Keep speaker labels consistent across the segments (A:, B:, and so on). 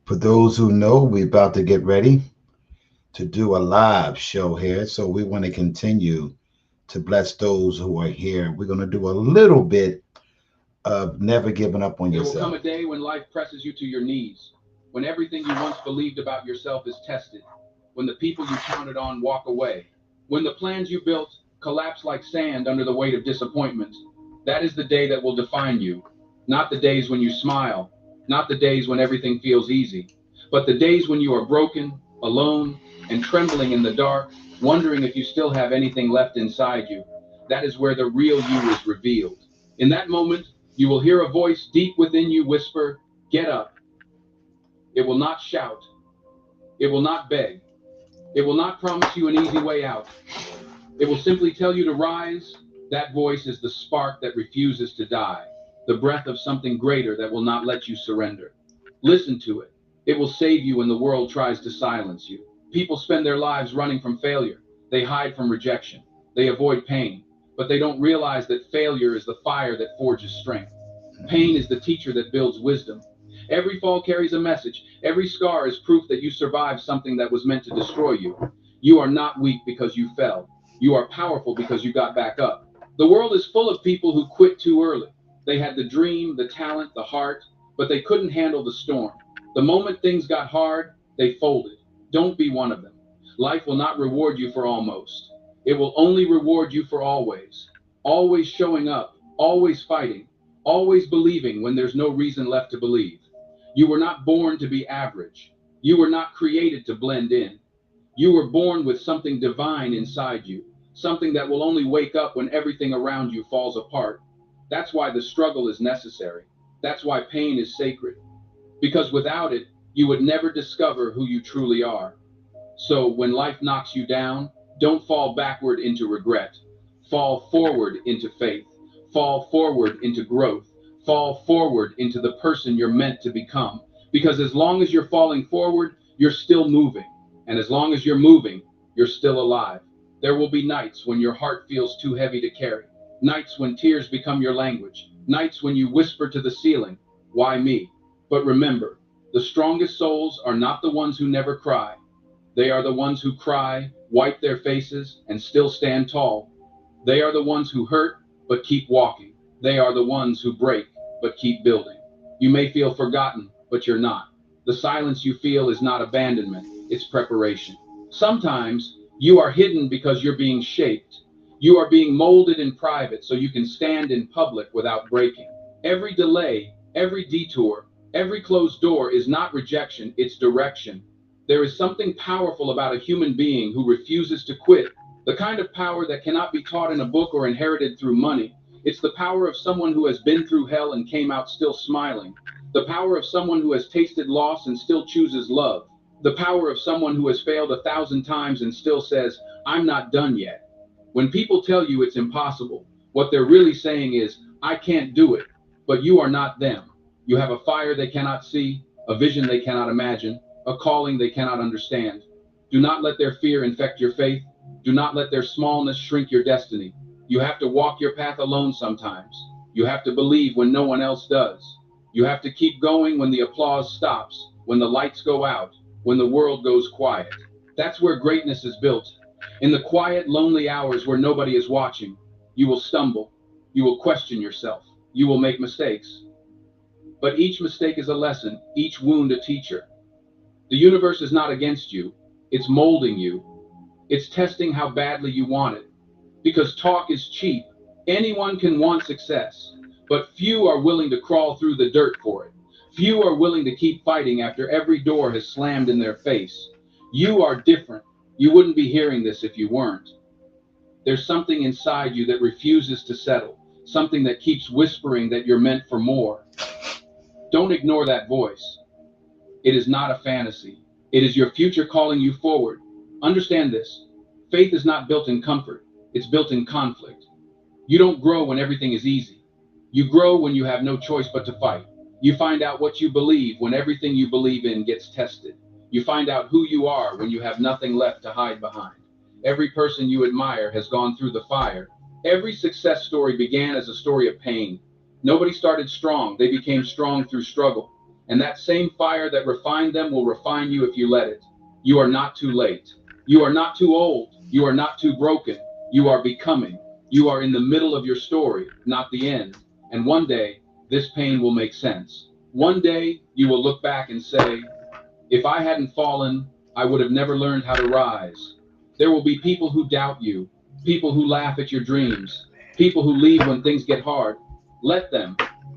A: For those who know, we're about to get ready to do a live show here. So we want to continue to bless those who are here. We're going to do a little bit of never giving up on
B: There will
A: yourself.
B: come a day when life presses you to your knees, when everything you once believed about yourself is tested, when the people you counted on walk away, when the plans you built collapse like sand under the weight of disappointment. That is the day that will define you. Not the days when you smile, not the days when everything feels easy, but the days when you are broken, alone, and trembling in the dark, wondering if you still have anything left inside you. That is where the real you is revealed. In that moment, you will hear a voice deep within you whisper, "Get up." It will not shout. It will not beg. It will not promise you an easy way out. It will simply tell you to rise. That voice is the spark that refuses to die, the breath of something greater that will not let you surrender. Listen to it. It will save you when the world tries to silence you. People spend their lives running from failure. They hide from rejection. They avoid pain. But they don't realize that failure is the fire that forges strength. Pain is the teacher that builds wisdom. Every fall carries a message. Every scar is proof that you survived something that was meant to destroy you. You are not weak because you fell. You are powerful because you got back up. The world is full of people who quit too early. They had the dream, the talent, the heart, but they couldn't handle the storm. The moment things got hard, they folded. Don't be one of them. Life will not reward you for almost. It will only reward you for always. Always showing up, always fighting, always believing when there's no reason left to believe. You were not born to be average. You were not created to blend in. You were born with something divine inside you, something that will only wake up when everything around you falls apart. That's why the struggle is necessary. That's why pain is sacred. Because without it, you would never discover who you truly are. So when life knocks you down, don't fall backward into regret. Fall forward into faith. Fall forward into growth. Fall forward into the person you're meant to become. Because as long as you're falling forward, you're still moving. And as long as you're moving, you're still alive. There will be nights when your heart feels too heavy to carry. Nights when tears become your language. Nights when you whisper to the ceiling, "Why me?" But remember, the strongest souls are not the ones who never cry. They are the ones who cry, wipe their faces, and still stand tall. They are the ones who hurt, but keep walking. They are the ones who break, but keep building. You may feel forgotten, but you're not. The silence you feel is not abandonment, it's preparation. Sometimes you are hidden because you're being shaped. You are being molded in private so you can stand in public without breaking. Every delay, every detour, every closed door is not rejection, it's direction. There is something powerful about a human being who refuses to quit, the kind of power that cannot be taught in a book or inherited through money. It's the power of someone who has been through hell and came out still smiling. The power of someone who has tasted loss and still chooses love. The power of someone who has failed 1,000 times and still says, "I'm not done yet." When people tell you it's impossible, what they're really saying is, "I can't do it." But you are not them. You have a fire they cannot see, a vision they cannot imagine, a calling they cannot understand. Do not let their fear infect your faith. Do not let their smallness shrink your destiny. You have to walk your path alone sometimes. You have to believe when no one else does. You have to keep going when the applause stops, when the lights go out, when the world goes quiet. That's where greatness is built. In the quiet, lonely hours where nobody is watching, you will stumble. You will question yourself. You will make mistakes. But each mistake is a lesson, each wound a teacher. The universe is not against you, it's molding you. It's testing how badly you want it. Because talk is cheap. Anyone can want success, but few are willing to crawl through the dirt for it. Few are willing to keep fighting after every door has slammed in their face. You are different. You wouldn't be hearing this if you weren't. There's something inside you that refuses to settle, something that keeps whispering that you're meant for more. Don't ignore that voice. It is not a fantasy. It is your future calling you forward. Understand this. Faith is not built in comfort. It's built in conflict. You don't grow when everything is easy. You grow when you have no choice but to fight. You find out what you believe when everything you believe in gets tested. You find out who you are when you have nothing left to hide behind. Every person you admire has gone through the fire. Every success story began as a story of pain. Nobody started strong. They became strong through struggle. And that same fire that refined them will refine you if you let it. You are not too late. You are not too old. You are not too broken. You are becoming. You are in the middle of your story, not the end. And one day, this pain will make sense. One day, you will look back and say, if I hadn't fallen, I would have never learned how to rise. There will be people who doubt you, people who laugh at your dreams, people who leave when things get hard. Let them.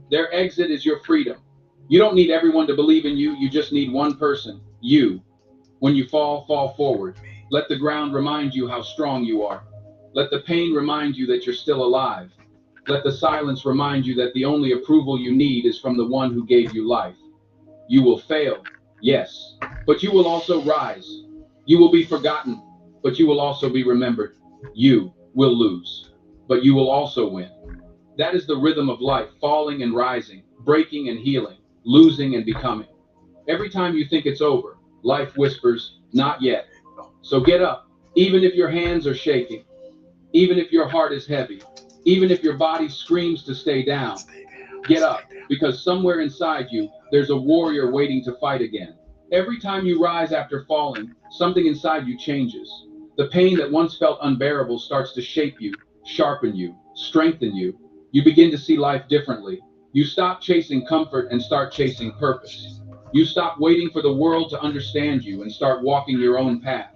B: Their exit is your freedom. You don't need everyone to believe in you, you just need one person, you. When you fall, fall forward. Let the ground remind you how strong you are. Let the pain remind you that you're still alive. Let the silence remind you that the only approval you need is from the one who gave you life. You will fail, yes, but you will also rise. You will be forgotten, but you will also be remembered. You will lose, but you will also win. That is the rhythm of life, falling and rising, breaking and healing, losing and becoming. Every time you think it's over, life whispers, not yet. So get up, even if your hands are shaking, even if your heart is heavy, even if your body screams to stay down. Get up, because somewhere inside you, there's a warrior waiting to fight again. Every time you rise after falling, something inside you changes. The pain that once felt unbearable starts to shape you, sharpen you, strengthen you. You begin to see life differently. You stop chasing comfort and start chasing purpose. You stop waiting for the world to understand you and start walking your own path,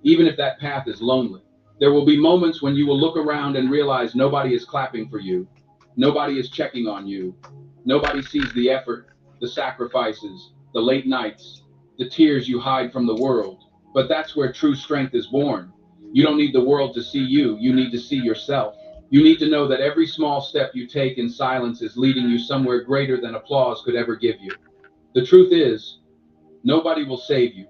B: even if that path is lonely. There will be moments when you will look around and realize nobody is clapping for you. Nobody is checking on you. Nobody sees the effort, the sacrifices, the late nights, the tears you hide from the world. But that's where true strength is born. You don't need the world to see you, you need to see yourself. You need to know that every small step you take in silence is leading you somewhere greater than applause could ever give you. The truth is, nobody will save you.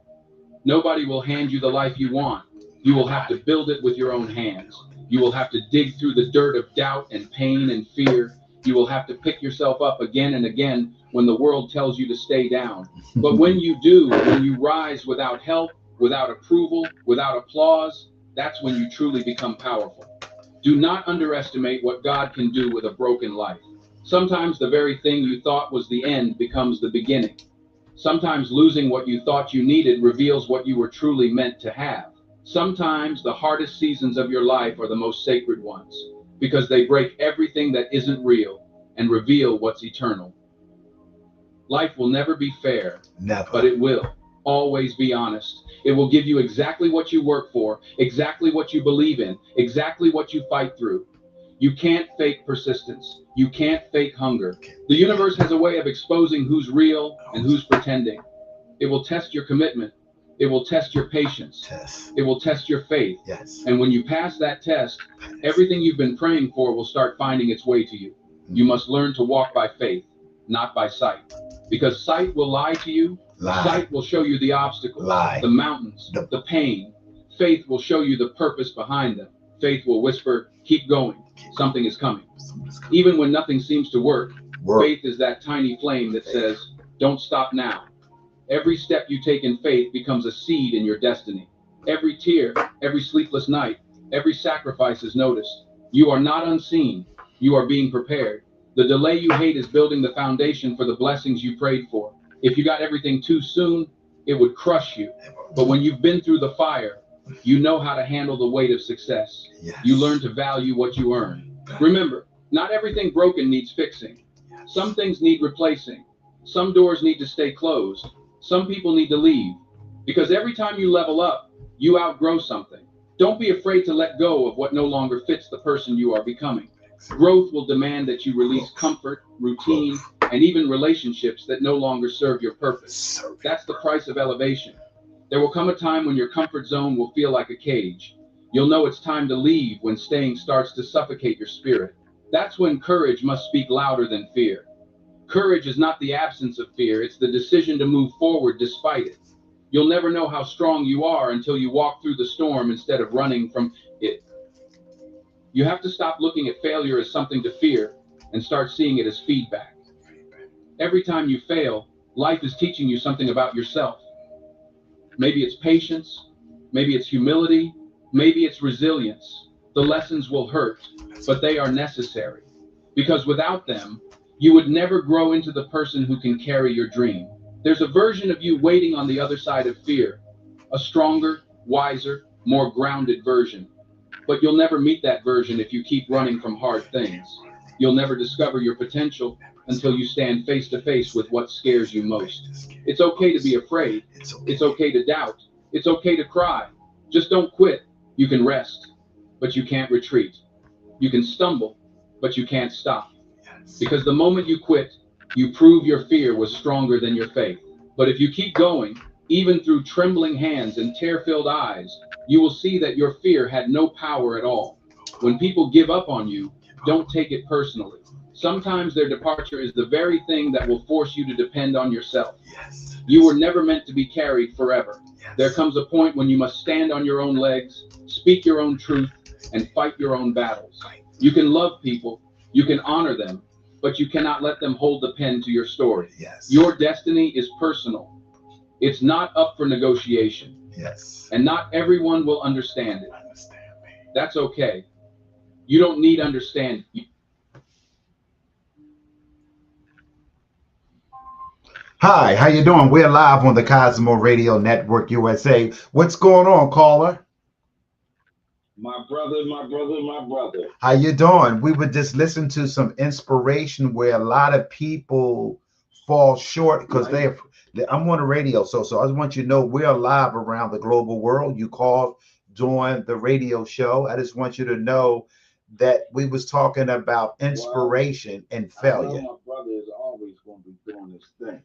B: Nobody will hand you the life you want. You will have to build it with your own hands. You will have to dig through the dirt of doubt and pain and fear. You will have to pick yourself up again and again when the world tells you to stay down. But when you do, when you rise without help, without approval, without applause, that's when you truly become powerful. Do not underestimate what God can do with a broken life. Sometimes the very thing you thought was the end becomes the beginning. Sometimes losing what you thought you needed reveals what you were truly meant to have. Sometimes the hardest seasons of your life are the most sacred ones, because they break everything that isn't real and reveal what's eternal. Life will never be fair,
A: Never.
B: but it will always be honest. It will give you exactly what you work for, exactly what you believe in, exactly what you fight through. You can't fake persistence. You can't fake hunger. The universe has a way of exposing who's real and who's pretending. It will test your commitment. It will test your patience.
A: Test.
B: It will test your faith.
A: Yes.
B: And when you pass that test, everything you've been praying for will start finding its way to you. You must learn to walk by faith, not by sight. Because sight will lie to you.
A: Lie.
B: Sight will show you the obstacles,
A: Lie.
B: the mountains, the pain. Faith will show you the purpose behind them. Faith will whisper, keep going. Something is coming. Even when nothing seems to work, faith is that tiny flame that says, don't stop now. Every step you take in faith becomes a seed in your destiny. Every tear, every sleepless night, every sacrifice is noticed. You are not unseen. You are being prepared. The delay you hate is building the foundation for the blessings you prayed for. If you got everything too soon, it would crush you. But when you've been through the fire, you know how to handle the weight of success.
A: Yes.
B: You learn to value what you earn. Remember, not everything broken needs fixing. Some things need replacing. Some doors need to stay closed. Some people need to leave. Because every time you level up, you outgrow something. Don't be afraid to let go of what no longer fits the person you are becoming. Growth will demand that you release comfort, routine, and even relationships that no longer serve your purpose. That's the price of elevation. There will come a time when your comfort zone will feel like a cage. You'll know it's time to leave when staying starts to suffocate your spirit. That's when courage must speak louder than fear. Courage is not the absence of fear, it's the decision to move forward despite it. You'll never know how strong you are until you walk through the storm instead of running from it. You have to stop looking at failure as something to fear and start seeing it as feedback. Every time you fail, life is teaching you something about yourself. Maybe it's patience, maybe it's humility, maybe it's resilience. The lessons will hurt, but they are necessary. Because without them, You would never grow into the person who can carry your dream. There's a version of you waiting on the other side of fear, a stronger, wiser, more grounded version. But you'll never meet that version if you keep running from hard things. You'll never discover your potential until you stand face to face with what scares you most. It's okay to be afraid. It's okay to doubt. It's okay to cry. Just don't quit. You can rest, but you can't retreat. You can stumble, but you can't stop. Because the moment you quit, you prove your fear was stronger than your faith. But if you keep going, even through trembling hands and tear filled eyes, you will see that your fear had no power at all. When people give up on you, don't take it personally. Sometimes their departure is the very thing that will force you to depend on yourself. You were never meant to be carried forever. There comes a point when you must stand on your own legs, speak your own truth, and fight your own battles. You can love people, you can honor them, but you cannot let them hold the pen to your story. Your destiny is personal. It's not up for negotiation. And not everyone will understand it. That's okay. You don't need understanding.
A: Hi, how you doing? We're live on the Cosmo Radio Network USA. What's going on, caller?
C: My brother.
A: How you doing? We would just listen to some inspiration where a lot of people fall short because I'm on the radio, so I just want you to know we're live around the global world. You called during the radio show. I just want you to know that we was talking about inspiration and failure.
C: My brother is always going to be doing this thing.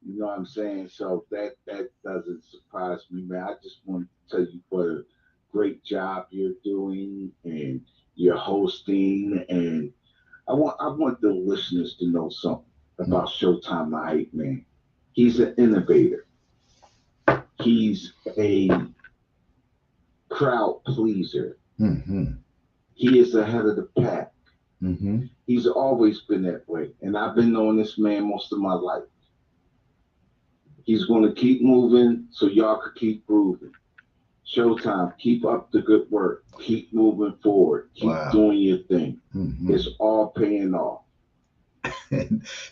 C: You know what I'm saying? So that doesn't surprise me, man. I just want to tell you what a great job you're doing and you're hosting, and I want the listeners to know something about Showtime the Hype Man. He's an innovator. He's a crowd pleaser.
A: Mm-hmm.
C: He is ahead of the pack.
A: Mm-hmm.
C: He's always been that way, and I've been knowing this man most of my life. He's going to keep moving so y'all can keep grooving. Showtime, keep up the good work. Keep moving forward. Keep doing your thing.
A: Mm-hmm.
C: It's all paying off.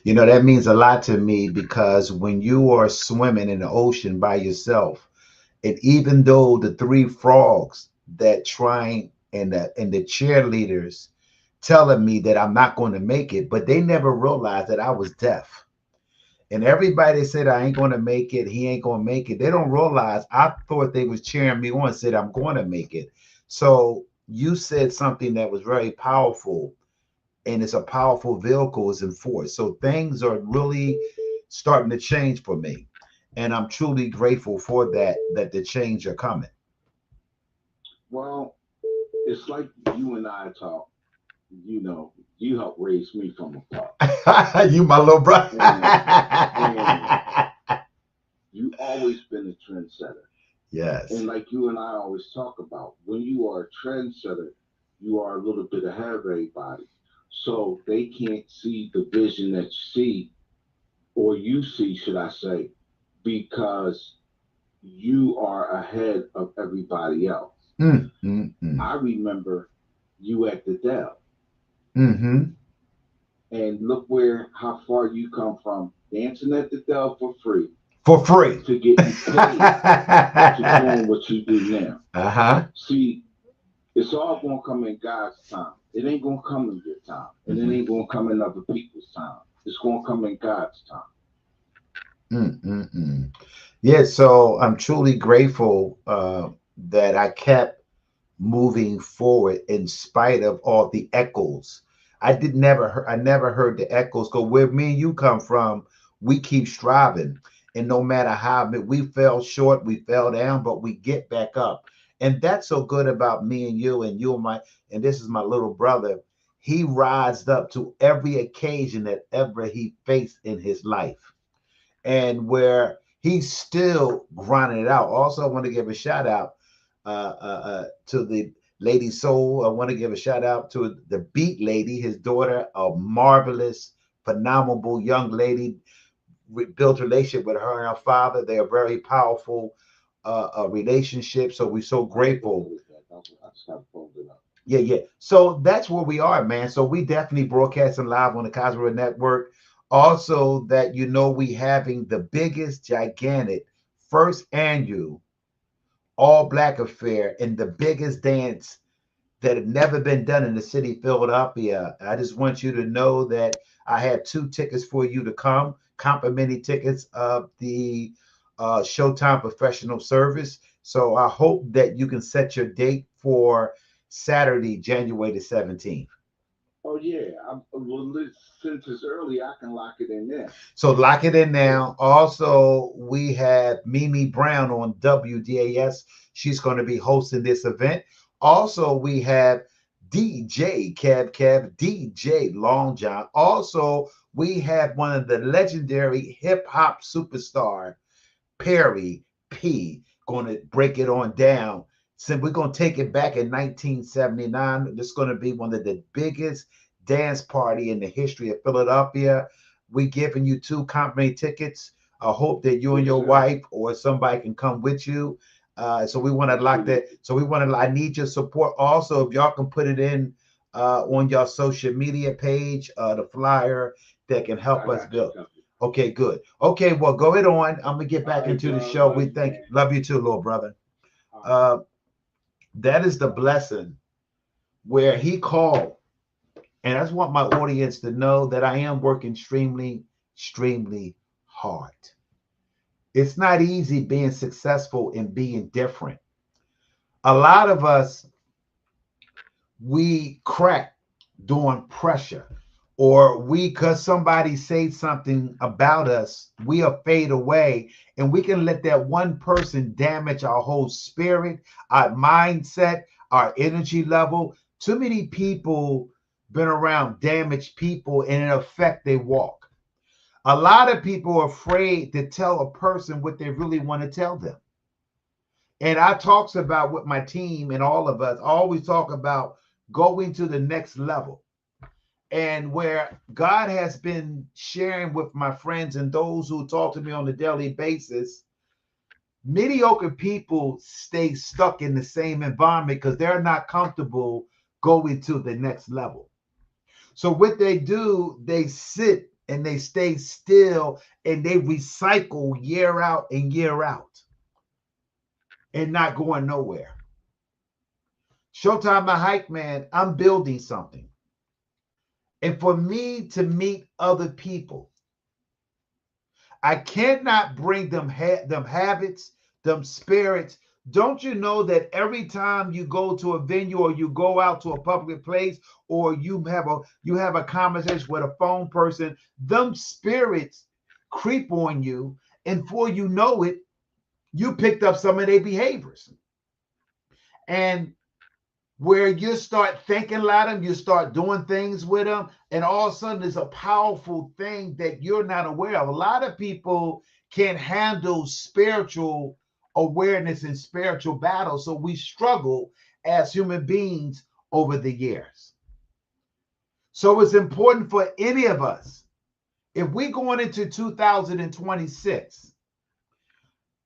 A: You know, that means a lot to me because when you are swimming in the ocean by yourself, and even though the three frogs that trying and the cheerleaders telling me that I'm not going to make it, but they never realized that I was deaf. And everybody said I ain't going to make it. He ain't going to make it. They don't realize I thought they was cheering me on, said I'm going to make it. So you said something that was very powerful, and it's a powerful vehicle is enforced. So things are really starting to change for me. And I'm truly grateful for that the change are coming.
C: Well, it's like you and I talk. You know, you helped raise me from apart.
A: You my little brother.
C: And you always been a trendsetter.
A: Yes.
C: And like you and I always talk about, when you are a trendsetter, you are a little bit ahead of everybody. So they can't see the vision that you see, or you see, should I say, because you are ahead of everybody else. I remember you at the Dell.
A: Mm-hmm.
C: And look how far you come from dancing at the Dell for free. To get you paid to doing what you do now.
A: Uh-huh.
C: See, it's all going to come in God's time. It ain't going to come in your time. And it ain't going to come in other people's time. It's going to come in God's time.
A: Yeah, so I'm truly grateful that I kept moving forward in spite of all the echoes. I never heard the echoes because where me and you come from, we keep striving. And no matter how we fell short, we fell down, but we get back up. And that's so good about me and you and this is my little brother. He rised up to every occasion that ever he faced in his life. And where he's still grinding it out. Also, I want to give a shout out to the Lady Soul. I want to give a shout out to the Beat Lady, his daughter, a marvelous, phenomenal young lady. We built a relationship with her and her father. They are very powerful relationship. So we're so grateful. Yeah, yeah. So that's where we are, man. So we definitely broadcasting live on the Cosmo Network. Also, that we having the biggest, gigantic first annual all black affair and the biggest dance that had never been done in the city of Philadelphia. I just want you to know that I had 2 tickets for you to come, complimentary tickets of the Showtime professional service. So I hope that you can set your date for Saturday, January the 17th.
C: Oh yeah, since it's early, I can lock it in there.
A: So lock it in now. Also, we have Mimi Brown on WDAS. She's going to be hosting this event. Also, we have DJ Kev, DJ Long John. Also, we have one of the legendary hip hop superstar, Perry P, going to break it on down. So we're going to take it back in 1979. This is going to be one of the biggest dance party in the history of Philadelphia. We giving you 2 complimentary tickets. I hope that you and your wife or somebody can come with you. So we want to lock that. So we want to. I need your support. Also, if y'all can put it in on your social media page, the flyer that can help us build. Okay, good. Okay, well, go ahead on. I'm gonna get back into the show. We love you too, little brother. Uh, that is the blessing where he called, and I just want my audience to know that I am working extremely, extremely hard. It's not easy being successful and being different. A lot of us we crack during pressure, or we because somebody says something about us, we'll fade away, and we can let that one person damage our whole spirit, our mindset, our energy level. Too many people been around damaged people and it affect their walk. A lot of people are afraid to tell a person what they really want to tell them. And I talks about with my team and all of us always talk about going to the next level. And where God has been sharing with my friends and those who talk to me on a daily basis, mediocre people stay stuck in the same environment because they're not comfortable going to the next level. So what they do, they sit and they stay still and they recycle year out and year out and not going nowhere. Showtime, my hype man, I'm building something. And for me to meet other people, I cannot bring them them habits, them spirits. Don't you know that every time you go to a venue or you go out to a public place or you have a conversation with a phone person, them spirits creep on you, and before you know it, you picked up some of their behaviors. And where you start thinking like them, you start doing things with them, and all of a sudden there's a powerful thing that you're not aware of. A lot of people can't handle spiritual awareness and spiritual battle, so we struggle as human beings over the years. So it's important for any of us, if we're going into 2026,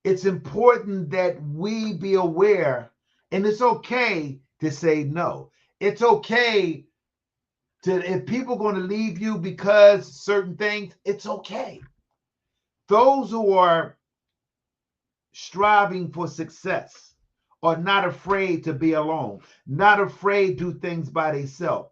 A: it's important that we be aware, and it's okay to say no. It's okay to, if people are going to leave you because certain things, it's okay. Those who are striving for success are not afraid to be alone, not afraid to do things by themselves.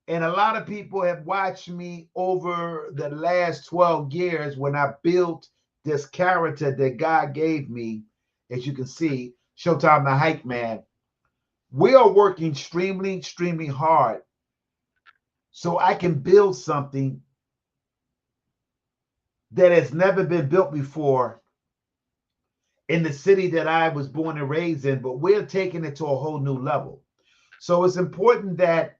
A: And a lot of people have watched me over the last 12 years when I built this character that God gave me. As you can see, Showtime the Hype Man. We are working extremely, extremely hard so I can build something that has never been built before in the city that I was born and raised in, but we're taking it to a whole new level. So it's important that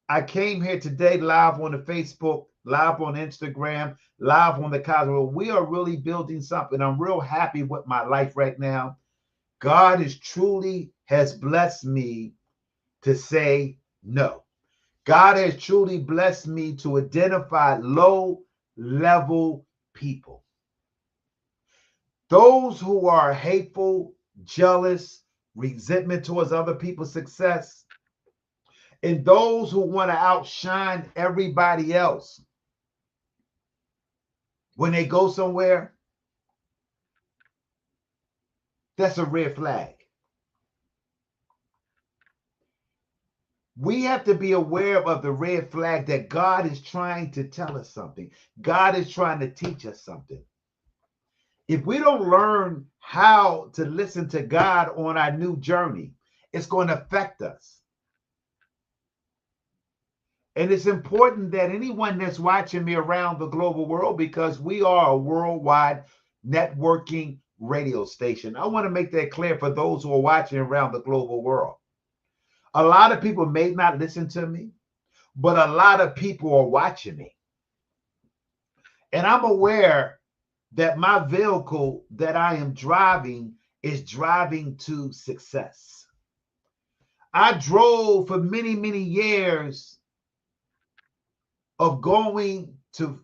A: I came here today live on the Facebook, live on Instagram, live on the Cosmo. We are really building something. I'm real happy with my life right now. God is truly has blessed me to say no. God has truly blessed me to identify low level people. Those who are hateful, jealous, resentment towards other people's success. And those who want to outshine everybody else, when they go somewhere, that's a red flag. We have to be aware of the red flag that God is trying to tell us something. God is trying to teach us something. If we don't learn how to listen to God on our new journey, it's going to affect us. And it's important that anyone that's watching me around the global world, because we are a worldwide networking radio station. I want to make that clear for those who are watching around the global world. A lot of people may not listen to me, but a lot of people are watching me. And I'm aware that my vehicle that I am driving is driving to success. I drove for many, many years of going to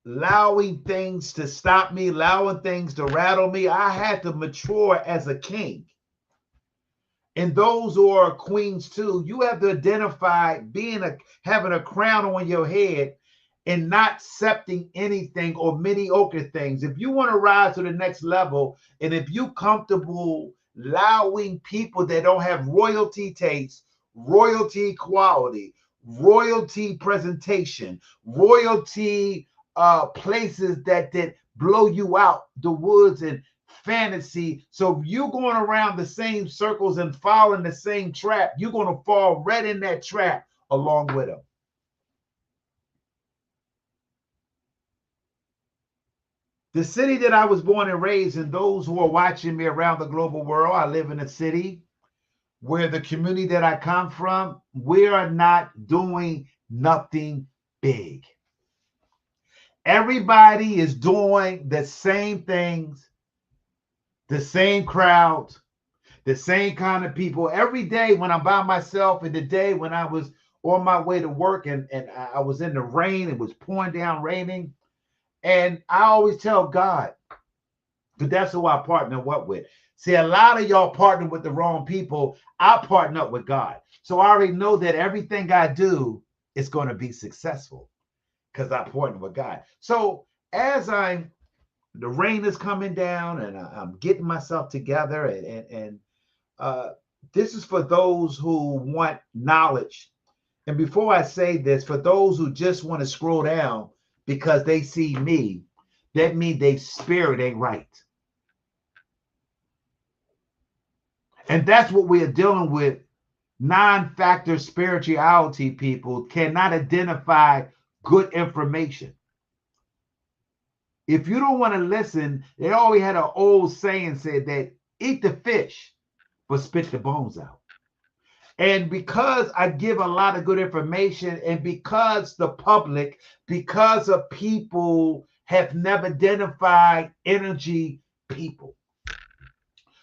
A: allowing things to stop me, allowing things to rattle me. I had to mature as a king. And those who are queens too, you have to identify having a crown on your head and not accepting anything or mediocre things. If you want to rise to the next level, and if you comfortable allowing people that don't have royalty taste, royalty quality, royalty presentation, royalty places that blow you out the woods and fantasy. So if you're going around the same circles and following the same trap, you're going to fall right in that trap along with them. The city that I was born and raised in, those who are watching me around the global world, I live in a city where the community that I come from, we are not doing nothing big. Everybody is doing the same things, the same crowds, the same kind of people. Every day when I'm by myself, and the day when I was on my way to work and I was in the rain, it was pouring down raining. And I always tell God, because that's who I partner up with. See, a lot of y'all partner with the wrong people. I partner up with God. So I already know that everything I do is going to be successful because I partner with God. So as the rain is coming down and I'm getting myself together, and this is for those who want knowledge. And before I say this, for those who just want to scroll down because they see me, that means their spirit ain't right. And that's what we are dealing with. Non-factor spirituality people cannot identify good information. If you don't want to listen, they always had an old saying said that eat the fish, but spit the bones out. And because I give a lot of good information, and because the public, because of people have never identified energy people.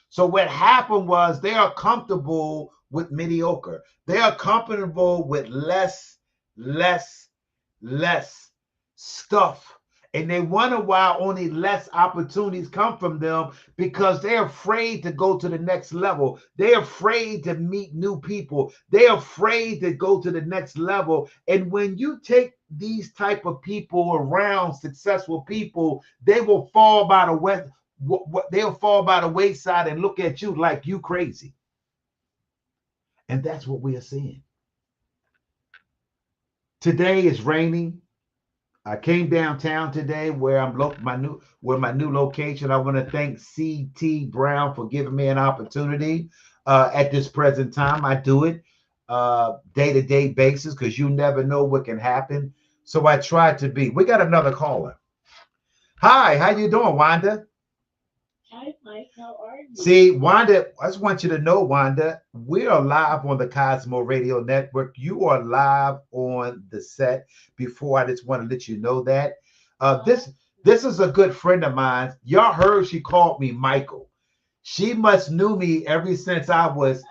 A: So what happened was they are comfortable with mediocre. They are comfortable with less stuff. And they wonder why only less opportunities come from them, because they're afraid to go to the next level. They're afraid to meet new people. They're afraid to go to the next level. And when you take these type of people around successful people, they will fall by the way. They'll fall by the wayside and look at you like you crazy. And that's what we are seeing. Today is raining. I came downtown today where my new location. I want to thank C.T. Brown for giving me an opportunity at this present time. I do it day-to-day basis because you never know what can happen. So I try to be. We got another caller. Hi, how you doing, Wanda?
D: Hi, Mike. How are you?
A: See, Wanda, I just want you to know, Wanda, we are live on the Cosmo Radio Network. You are live on the set. Before, I just want to let you know that. This is a good friend of mine. Y'all heard she called me Michael. She must knew me ever since I was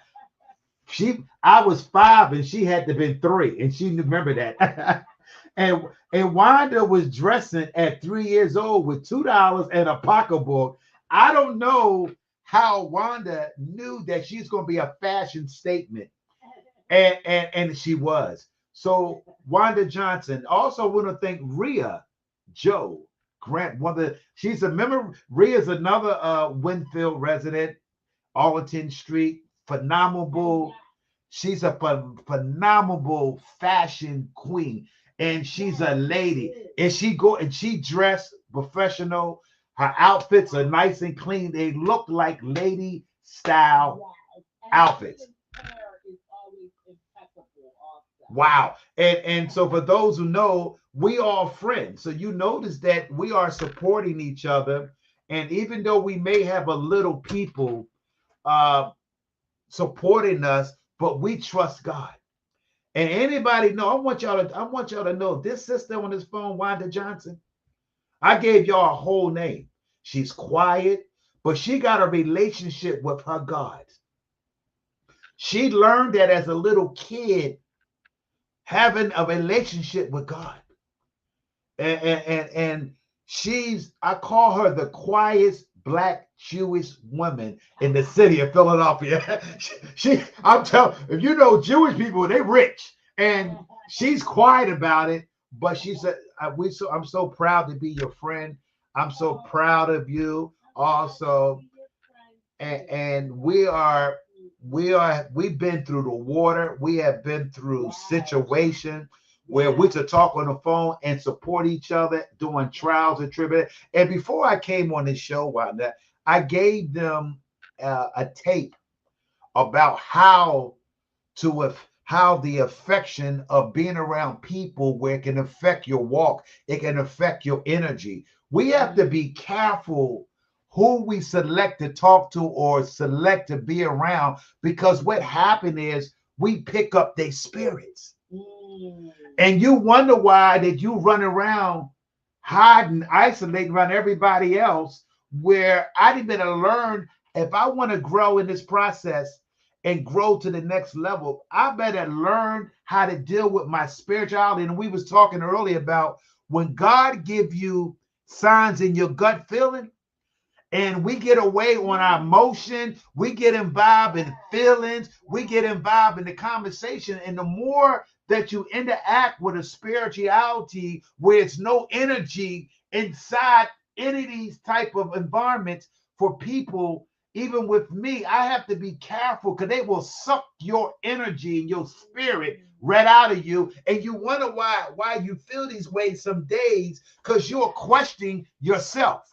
A: 5 and she had to been 3, and she remember that. and Wanda was dressing at 3 years old with $2 and a pocketbook. I don't know how Wanda knew that she's going to be a fashion statement And she was. So Wanda Johnson. Also want to thank Rhea Joe Grant. She's a member. Rhea's another Winfield resident, Arlington Street. Phenomenal. She's a phenomenal fashion queen, and she's a lady. And she dressed professional. Her outfits are nice and clean. They look like lady style outfits. Wow. And so for those who know, we are friends. So you notice that we are supporting each other. And even though we may have a little people uh supporting us, but we trust God. And anybody know, I want y'all to know this sister on this phone, Wanda Johnson. I gave y'all a whole name. She's quiet, but she got a relationship with her God. She learned that as a little kid, having a relationship with God. And she's, I call her the quietest black Jewish woman in the city of Philadelphia. I'm telling, if you know Jewish people, they rich, and she's quiet about it. But she said, I'm so proud to be your friend. I'm so proud of you also. And we've been through the water. We have been through situations where we could talk on the phone and support each other during trials and tribulations. And before I came on this show, Wanda, I gave them a tape about how the affection of being around people where it can affect your walk, it can affect your energy. We have to be careful who we select to talk to or select to be around, because what happened is we pick up their spirits. And you wonder why that you run around hiding, isolating around everybody else, where I didn't better learn if I want to grow in this process and grow to the next level, I better learn how to deal with my spirituality. And we was talking earlier about when God give you signs in your gut feeling, and we get away on our emotion, we get involved in feelings, we get involved in the conversation. And the more that you interact with a spirituality where it's no energy inside any of these type of environments for people, even with me, I have to be careful because they will suck your energy and your spirit right out of you. And you wonder why you feel these ways some days, because you're questioning yourself.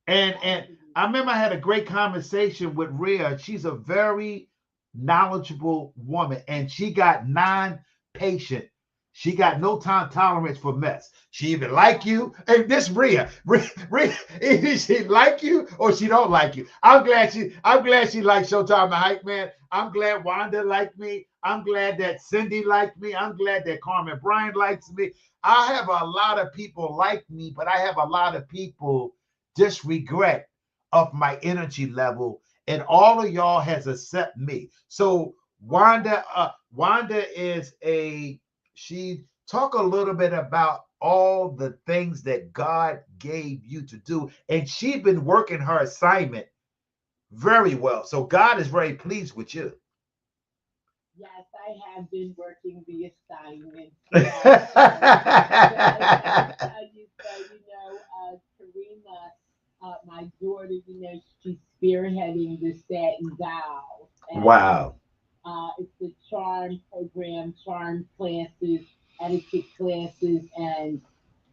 A: And I remember I had a great conversation with Rhea. She's a very knowledgeable woman, and she got non-patient. She got no time tolerance for mess. She either like you, and this Rhea, either she like you or she don't like you. I'm glad she likes Showtime the Hype Man. I'm glad Wanda liked me. I'm glad that Cindy liked me. I'm glad that Carmen Bryant likes me. I have a lot of people like me, but I have a lot of people just regret of my energy level, and all of y'all has accepted me. So Wanda is she talk a little bit about all the things that God gave you to do, and she's been working her assignment very well. So God is very pleased with you.
D: Yes, I have been working the assignment. Karima, my daughter, she's spearheading the Satin Vows.
A: Wow.
D: It's the charm program, charm classes, etiquette classes, and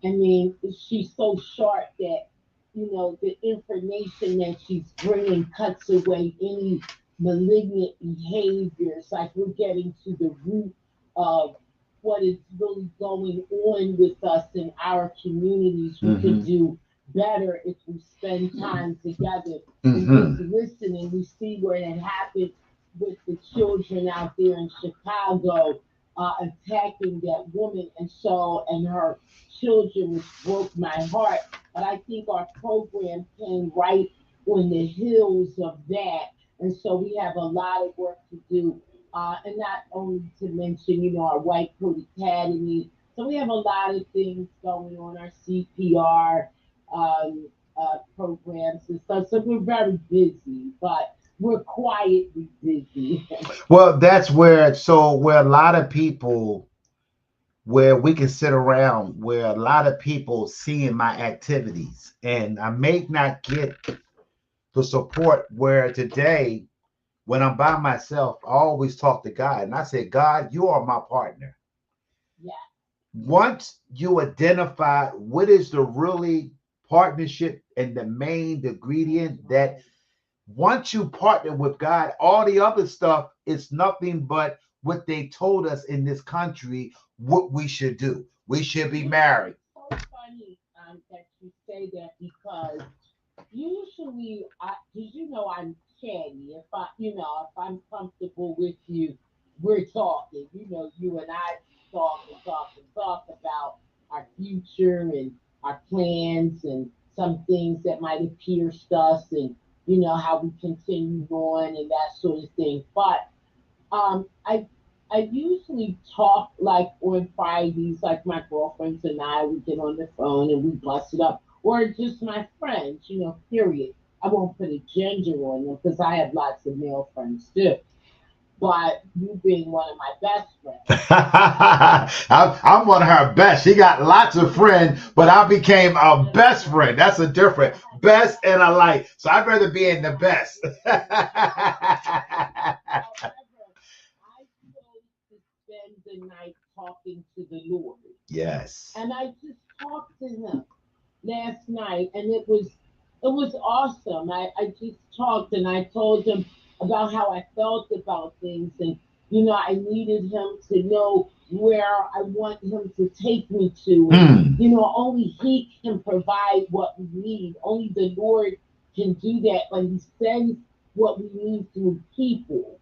D: I mean, she's so sharp that the information that she's bringing cuts away any malignant behaviors. Like we're getting to the root of what is really going on with us in our communities. We could do better if we spend time together and just listen. And we see where it happened with the children out there in Chicago attacking that woman, and her children, which broke my heart. But I think our program came right on the heels of that, and so we have a lot of work to do. And not only to mention, our White Coat Academy. So we have a lot of things going on, our CPR programs and stuff. So we're very busy, but we're quietly busy.
A: Well, that's where a lot of people, where we can sit around, where a lot of people seeing my activities, and I may not get the support where today when I'm by myself, I always talk to God and I say, God, you are my partner.
D: Yeah.
A: Once you identify what is the really partnership and the main ingredient, that once you partner with God, all the other stuff is nothing but what they told us in this country what we should do. We should be married.
D: It's so funny that you say that because usually, did you know I'm chatty? If I'm comfortable with you, we're talking. You and I talk and talk and talk about our future and our plans and some things that might have pierced us and how we continue on and that sort of thing. But I usually talk like on Fridays, like my girlfriends and I, we get on the phone and we bust it up, or just my friends, period. I won't put a gender on them because I have lots of male friends too. But you being one of my best friends.
A: I'm one of her best. She got lots of friends, but I became a best friend. That's a different best and a like. So I'd rather be in the best.
D: I chose to spend the night talking to the Lord.
A: Yes.
D: And I just talked to him last night and it was awesome. I just talked and I told him about how I felt about things and I needed him to know where I want him to take me to. And
A: Hmm.
D: only he can provide what we need. Only the Lord can do that, but he sends what we need through people.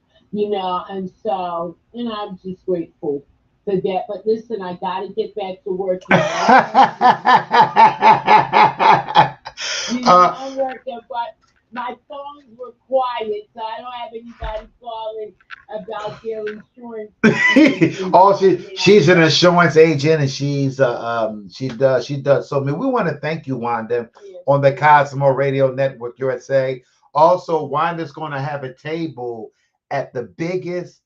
D: And so, I'm just grateful for that. But listen, I gotta get back to work. I'm working, but my phones were quiet, so I don't have anybody calling about their insurance situation.
A: Oh, she's an insurance agent, and she does. So, I mean, we want to thank you, Wanda, on the Cosmo Radio Network USA. Also, Wanda's going to have a table at the biggest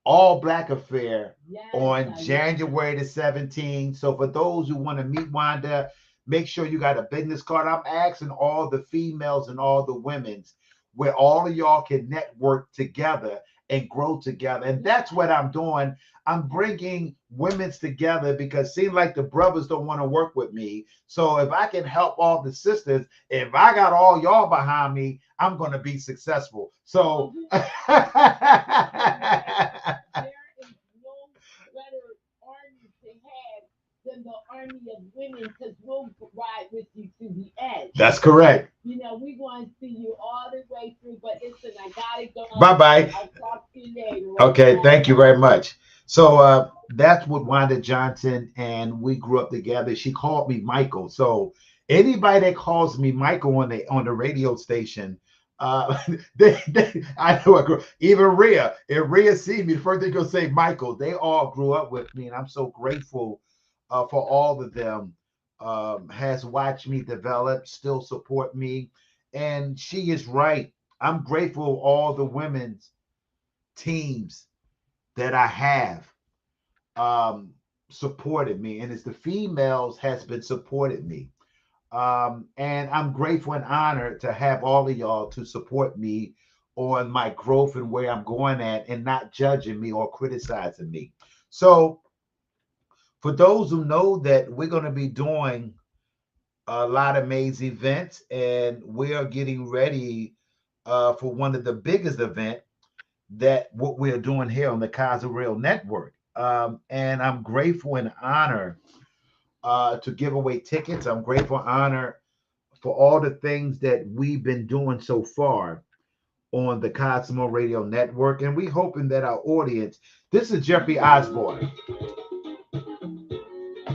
A: all black affair
D: Yes,
A: on
D: I
A: January the 17th. So for those who want to meet Wanda, make sure you got a business card. I'm asking all the females and all the women's where all of y'all can network together and grow together. And that's what I'm doing. I'm bringing women's together because it seems like the brothers don't want to work with me. So if I can help all the sisters, if I got all y'all behind me, I'm going to be successful. So
D: there is no better army to have than the army of women because we'll ride with you to the edge.
A: That's correct.
D: We're going to see you all the way through. But listen, I got to go.
A: Bye bye.
D: I'll talk to you later.
A: Okay, thank you very much. So that's what Wanda Johnson, and we grew up together. She called me Michael. So anybody that calls me Michael on the radio station, uh, I know even Rhea. If Rhea see me, the first thing gonna say Michael. They all grew up with me, and I'm so grateful for all of them. Has watched me develop, still support me, and she is right. I'm grateful all the women's teams that I have um, supported me, and it's the females has been supported me. And I'm grateful and honored to have all of y'all to support me on my growth and where I'm going at, and not judging me or criticizing me. So, for those who know that we're going to be doing a lot of amazing events, and we are getting ready for one of the biggest events that what we're doing here on the Kaiser Rail Network. And I'm grateful and honored to give away tickets. I'm grateful and honored for all the things that we've been doing so far on the Cosmo Radio Network. And we hoping that our audience, this is Jeffrey Osborne.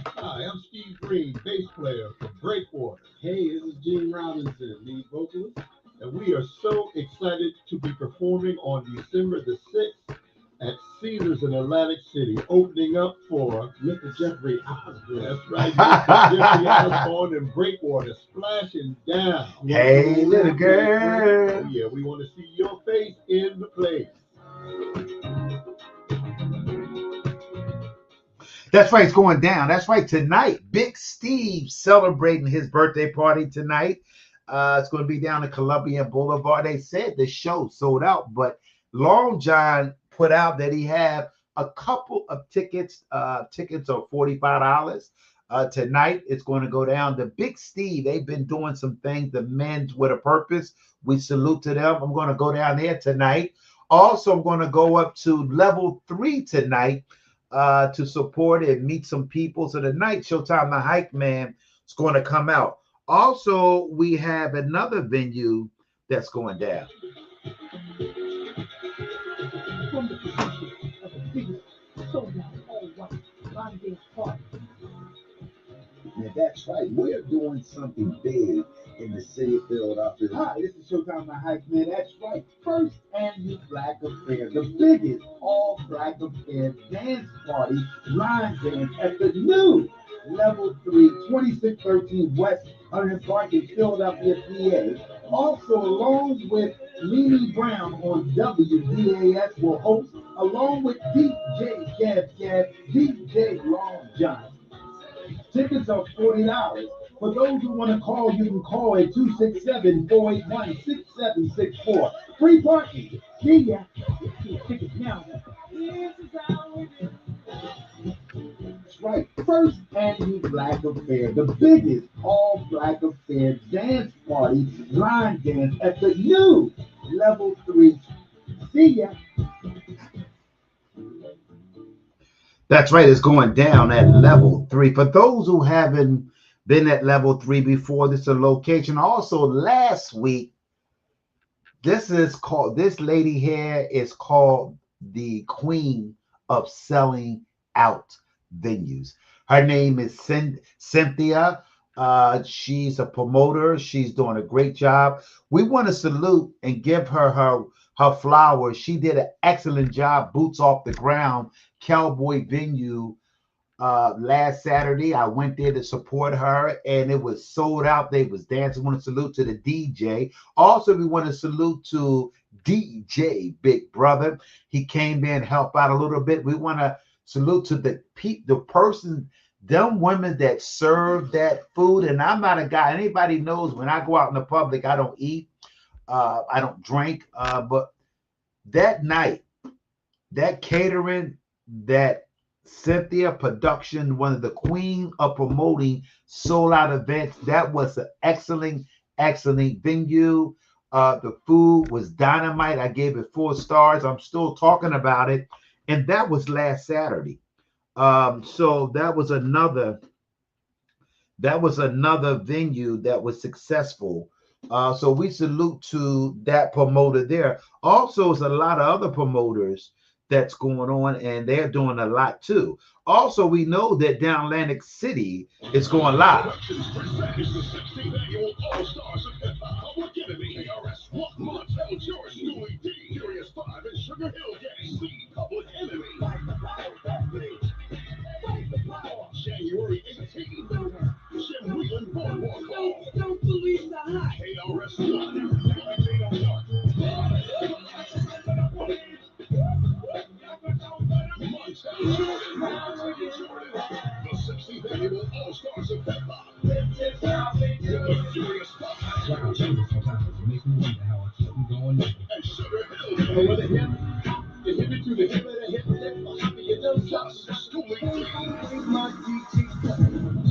E: Hi, I'm Steve Green, bass player for Breakwater. Hey, this is Gene Robinson, lead vocalist. And we are so excited to be performing on December the 6th at Caesars Theaters in Atlantic City, opening up for Mr. Jeffrey Osborne. That's right, Mr. Jeffrey Osborne and Breakwater splashing down.
A: Hey, little girl.
E: Oh, yeah, we want to see your face in the place.
A: That's right, it's going down. That's right, tonight, Big Steve celebrating his birthday party tonight. It's going to be down at Columbia Boulevard. They said the show sold out, but Long John put out that he had a couple of tickets. Tickets are $45. Tonight, it's going to go down. The Big Steve, they've been doing some things, the Men's with a Purpose. We salute to them. I'm going to go down there tonight. Also, I'm going to go up to Level 3 tonight to support and meet some people. So tonight, Showtime the Hype Man is going to come out. Also, we have another venue that's going down.
D: From the position of the biggest sold-out all-white line dance party.
A: Yeah, that's right. We're doing something big in the city of Philadelphia. Hi, this is Showtime the Hype Man. That's right. First Annual Black Affair, the biggest all-black affair dance party, line dance at the new Level 3, 2613 West 100 Park in Philadelphia, PA. Also, along with Lenie Brown on WDAS will host, along with DJ Gab, DJ Long John. Tickets are $40. For those who want to call, you can call at 267-481-6764. Free parking. See ya. Get tickets now. That's right. First Annual Black Affair, the biggest all-black affair dance party, line dance at the new Level 3. See ya. That's right. It's going down at Level 3. For those who haven't been at Level 3 before, this is a location. Also, last week, this lady here is called the Queen of Selling Out Venues. Her name is Cynthia. She's a promoter. She's doing a great job. We want to salute and give her flowers. She did an excellent job. Boots off the ground. Cowboy venue last Saturday. I went there to support her, and it was sold out. They was dancing. We want to salute to the DJ. Also, we want to salute to DJ Big Brother. He came in and helped out a little bit. We want to salute to the person, them women that serve that food. And I'm not a guy. Anybody knows when I go out in the public, I don't eat. I don't drink. But that night, that catering, that Cynthia production, one of the queen of promoting sold out events, that was an excellent venue. The food was dynamite. I gave it 4 stars. I'm still talking about it. And that was last Saturday. So that was another venue that was successful. So we salute to that promoter there. Also, there's a lot of other promoters that's going on, and they're doing a lot too. Also, we know that down Atlantic City is going live.
E: January 18th, Jim Whelan Boardwalk Hall. Don't believe the hype. KRS-One. The 16th annual All-Stars of Hip Hop. With the Furious 5. Makes me wonder how I keep going. And Sugar Hill Gang. Over the hip. You hit me through the hip of the hip, the hoppy, you don't touch. Schooling my DT.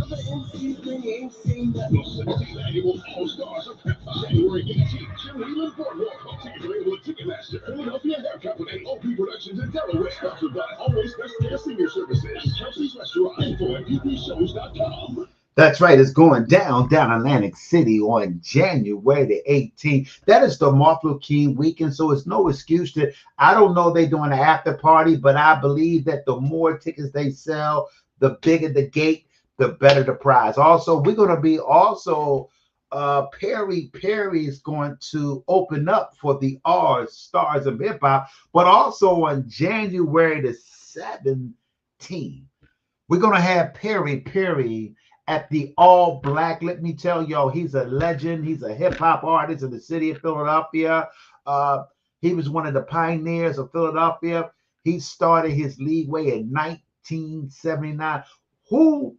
E: Other MCs bring ain't seen that. The 16th annual All-Stars of Hip Hop. January 18th, Jim Whelan Boardwalk Hall. Tickets available at Ticketmaster. Philadelphia Hair Company. OP Productions in Delaware. Sponsored by Always Best Care Senior Services. Kelsey's Restaurant. Info at ppshows.com.
A: That's right. It's going down Atlantic City on January the 18th. That is the Martin Luther King weekend, so it's no excuse to. I don't know they're doing an after party, but I believe that the more tickets they sell, the bigger the gate, the better the prize. Also, we're going to be Perry is going to open up for the Stars of Hip Hop, but also on January the 17. We're going to have Perry at the All Black. Let me tell y'all, he's a legend. He's a hip hop artist in the city of Philadelphia. He was one of the pioneers of Philadelphia. He started his leagueway in 1979. Who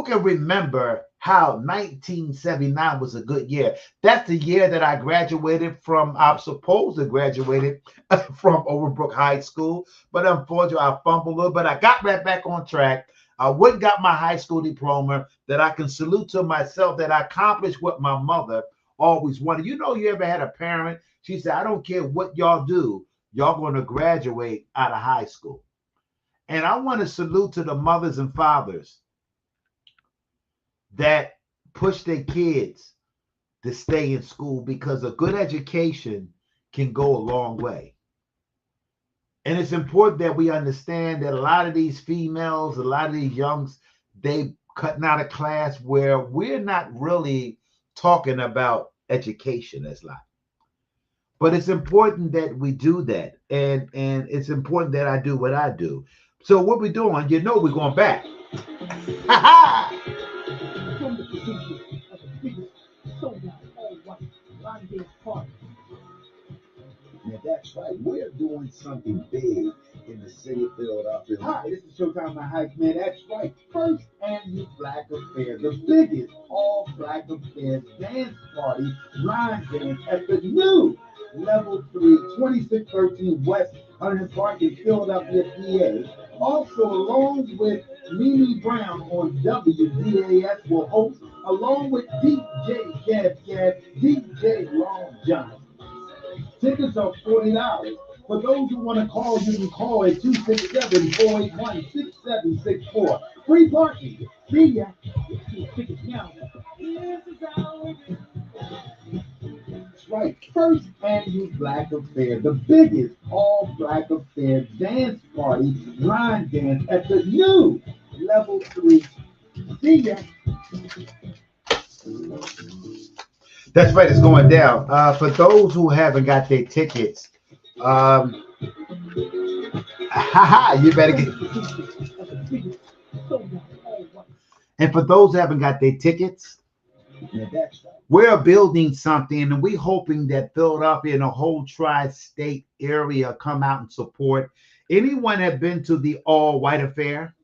A: can remember how 1979 was a good year? That's the year that I graduated from, I'm supposed to graduated from Overbrook High School, but unfortunately I fumbled a little, but I got right back on track. I went and got my high school diploma that I can salute to myself, that I accomplished what my mother always wanted. You know, you ever had a parent, she said, I don't care what y'all do, y'all going to graduate out of high school. And I want to salute to the mothers and fathers that push their kids to stay in school, because a good education can go a long way. And it's important that we understand that a lot of these females, a lot of these youngs, they cutting out of class where we're not really talking about education as lot. But it's important that we do that. And it's important that I do what I do. So what we're doing, you know, we're going back. Yeah, that's right. We're doing something big in the city of Philadelphia. Hi, this is Showtime My Hype, man. That's right. First Annual Black Affair, the biggest all Black Affair dance party, line dance at the new Level 3, 2613 West 100 Park in Philadelphia, PA. Also, along with Mimi Brown on WDAS will host, along with DJ Gab, DJ Long John. Tickets are $40. For those who want to call, you can call at 267-481-6764. Free parking. See ya. Tickets now. That's right. First Annual Black Affair, the biggest all Black Affair dance party, line dance at the new Level 3. See ya. That's right, it's going down. For those who haven't got their tickets, you better get. And for those who haven't got their tickets, we're building something, and we're hoping that Philadelphia and the whole tri-state area come out and support. Anyone have been to the All White Affair?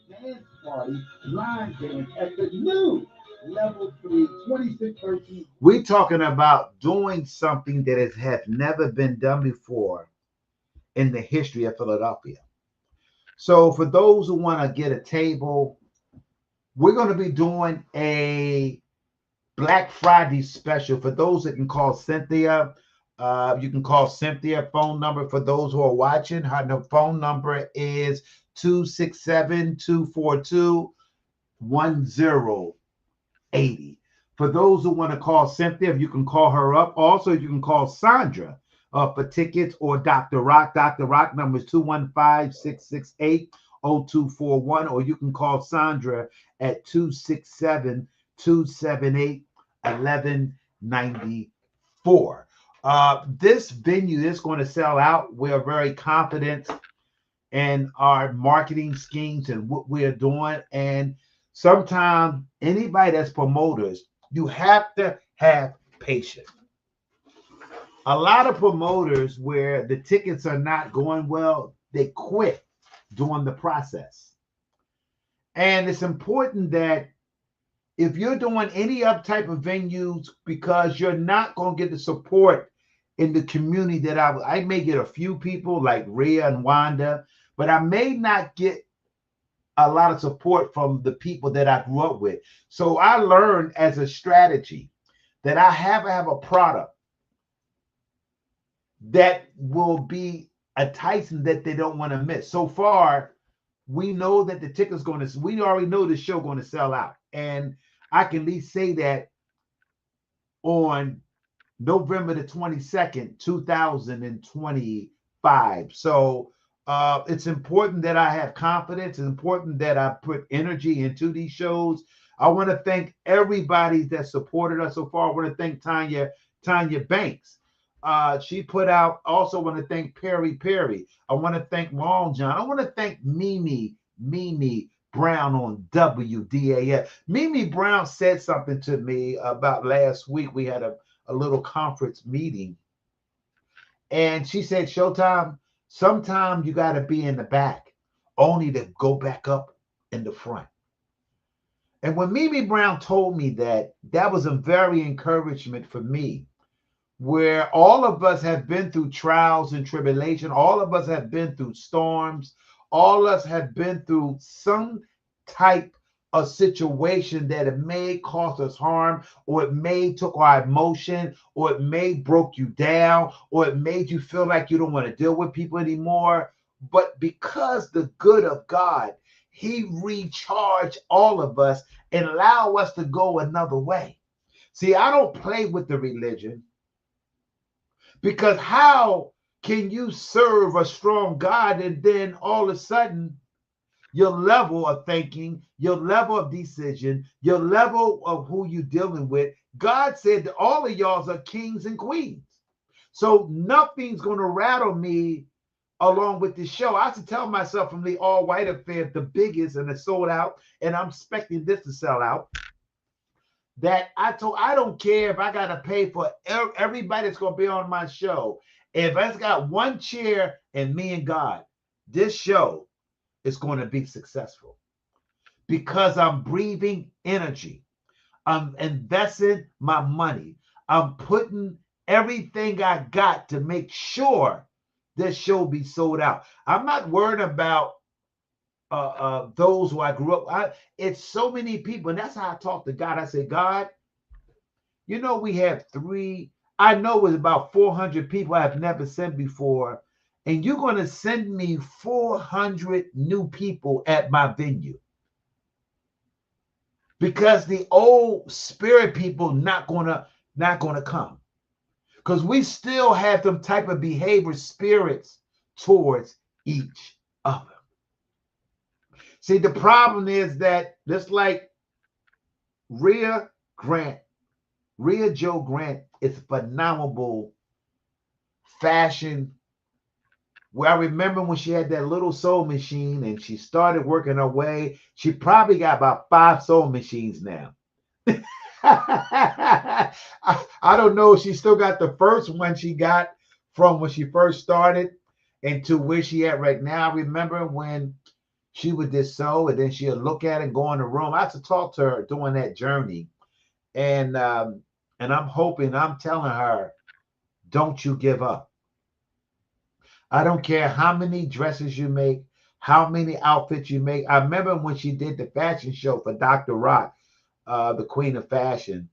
A: Dance party, line dance at the new Level 3, 2613. We're talking about doing something that has never been done before in the history of Philadelphia. So for those who want to get a table, we're going to be doing a Black Friday special. For those that can call Cynthia, you can call Cynthia. Phone number for those who are watching, her phone number is 267-242-1080. For those who want to call Cynthia, you can call her up. Also, you can call Sandra for tickets, or Dr. Rock. Dr. Rock number is 215-668-0241, or you can call Sandra at 267-278-1194. This venue is going to sell out. We're very confident in our marketing schemes and what we're doing. And sometimes anybody that's promoters, you have to have patience. A lot of promoters, where the tickets are not going well, they quit during the process. And it's important that if you're doing any other type of venues, because you're not going to get the support in the community that I may get a few people like Rhea and Wanda, but I may not get a lot of support from the people that I grew up with. So I learned as a strategy that I have to have a product that will be enticing, that they don't want to miss. So far, we know that the ticket's we already know the show going to sell out. And I can at least say that on November the 22nd, 2025. So it's important that I have confidence. It's important that I put energy into these shows. I want to thank everybody that supported us so far. I want to thank Tanya Banks. She put out, also want to thank Perry Perry. I want to thank Long John. I want to thank Mimi Brown on WDAF. Mimi Brown said something to me about last week. We had a little conference meeting. And she said, Showtime, sometimes you got to be in the back only to go back up in the front. And when Mimi Brown told me that, that was a very encouragement for me, where all of us have been through trials and tribulation. All of us have been through storms. All of us have been through some type of situation that it may cause us harm, or it may took our emotion, or it may broke you down, or it made you feel like you don't want to deal with people anymore. But because the good of God, he recharged all of us and allow us to go another way. See, I don't play with the religion. Because how can you serve a strong God and then all of a sudden your level of thinking, your level of decision, your level of who you're dealing with, God said that all of y'all are kings and queens. So nothing's going to rattle me along with this show. I have to tell myself from the All White Affair, the biggest, and it sold out, and I'm expecting this to sell out, that I don't care if I got to pay for everybody that's going to be on my show. If it's got one chair and me and God, this show is going to be successful because I'm breathing energy. I'm investing my money. I'm putting everything I got to make sure this show be sold out. I'm not worried about those who I grew up. It's so many people, and that's how I talk to God. I say, God, you know, we have I know it's about 400 people I've never sent before, and you're going to send me 400 new people at my venue. Because the old spirit people not gonna come. Because we still have them type of behavior spirits towards each other. See, the problem is that just like Rhea Jo Grant is a phenomenal fashion. Where I remember when she had that little sewing machine and she started working her way, she probably got about 5 sewing machines now. I don't know if she still got the first one she got from when she first started and to where she at right now. I remember when she would just sew and then she'd look at it and go in the room. I had to talk to her during that journey. And I'm hoping, I'm telling her, don't you give up. I don't care how many dresses you make, how many outfits you make. I remember when she did the fashion show for Dr. Rock, the Queen of Fashion.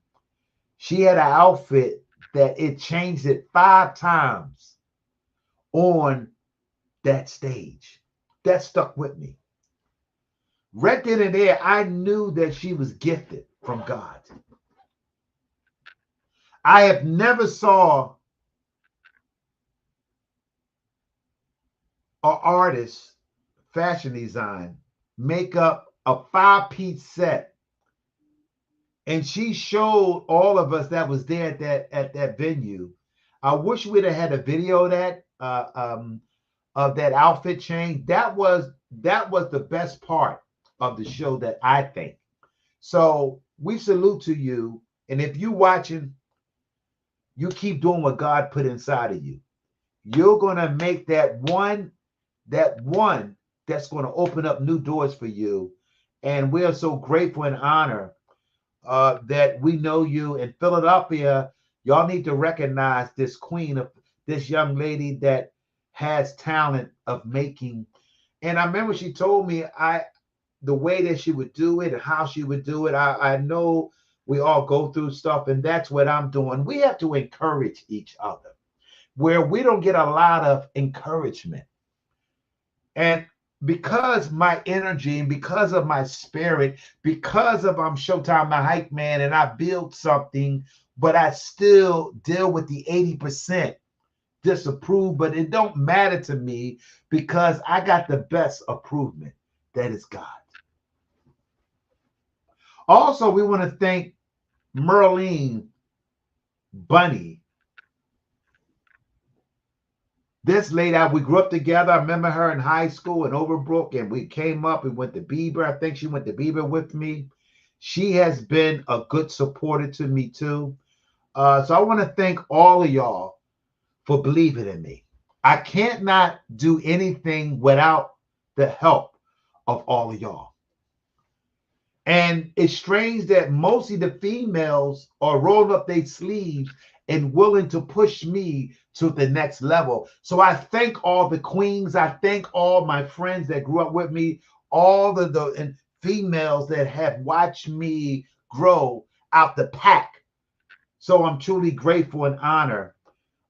A: She had an outfit that it changed it 5 times on that stage. That stuck with me. Right then and there, I knew that she was gifted from God. I have never saw an artist, fashion design, make up a 5-piece set. And she showed all of us that was there at that venue. I wish we'd have had a video of that outfit change. That was the best part of the show, that I think. So we salute to you. And if you watching, you keep doing what God put inside of you. You're gonna make that one that's going to open up new doors for you. And we are so grateful and honored that we know you in Philadelphia. Y'all need to recognize this queen, of this young lady that has talent of making. And I remember she told me the way that she would do it and how she would do it. I know we all go through stuff, and that's what I'm doing. We have to encourage each other where we don't get a lot of encouragement. And because my energy and because of my spirit, because of I'm Showtime, the hype man, and I build something, but I still deal with the 80% disapprove, but it don't matter to me because I got the best approval. That is God. Also, we want to thank Merlene Bunny This lady, we grew up together. I remember her in high school in Overbrook, and we came up and went to Bieber. I think she went to Bieber with me. She has been a good supporter to me too. So I want to thank all of y'all for believing in me. I can't not do anything without the help of all of y'all. And it's strange that mostly the females are rolling up their sleeves and willing to push me to the next level. So I thank all the queens. I thank all my friends that grew up with me, all the females that have watched me grow out the pack. So I'm truly grateful and honored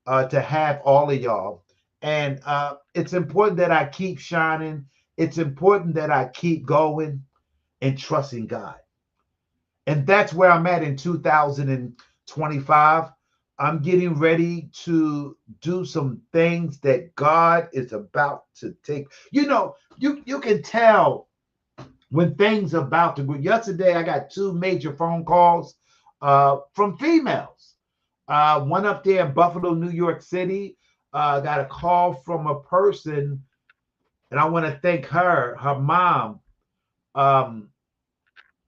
A: to have all of y'all. And it's important that I keep shining. It's important that I keep going and trusting God. And that's where I'm at in 2025. I'm getting ready to do some things that God is about to take. You know, you can tell when things are about to go. Yesterday, I got 2 major phone calls from females. One up there in Buffalo, New York City. Got a call from a person, and I want to thank her mom.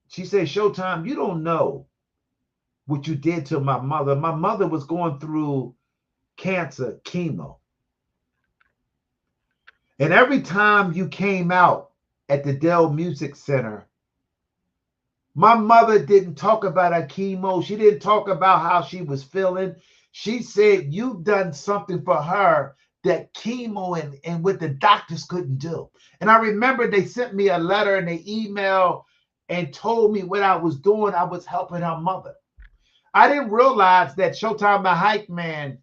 A: She said, Showtime, you don't know what you did to my mother. My mother was going through cancer, chemo. And every time you came out at the Dell Music Center, my mother didn't talk about her chemo. She didn't talk about how she was feeling. She said, you've done something for her that chemo and what the doctors couldn't do. And I remember they sent me a letter and an email and told me what I was doing. I was helping her mother. I didn't realize that Showtime the Hype Man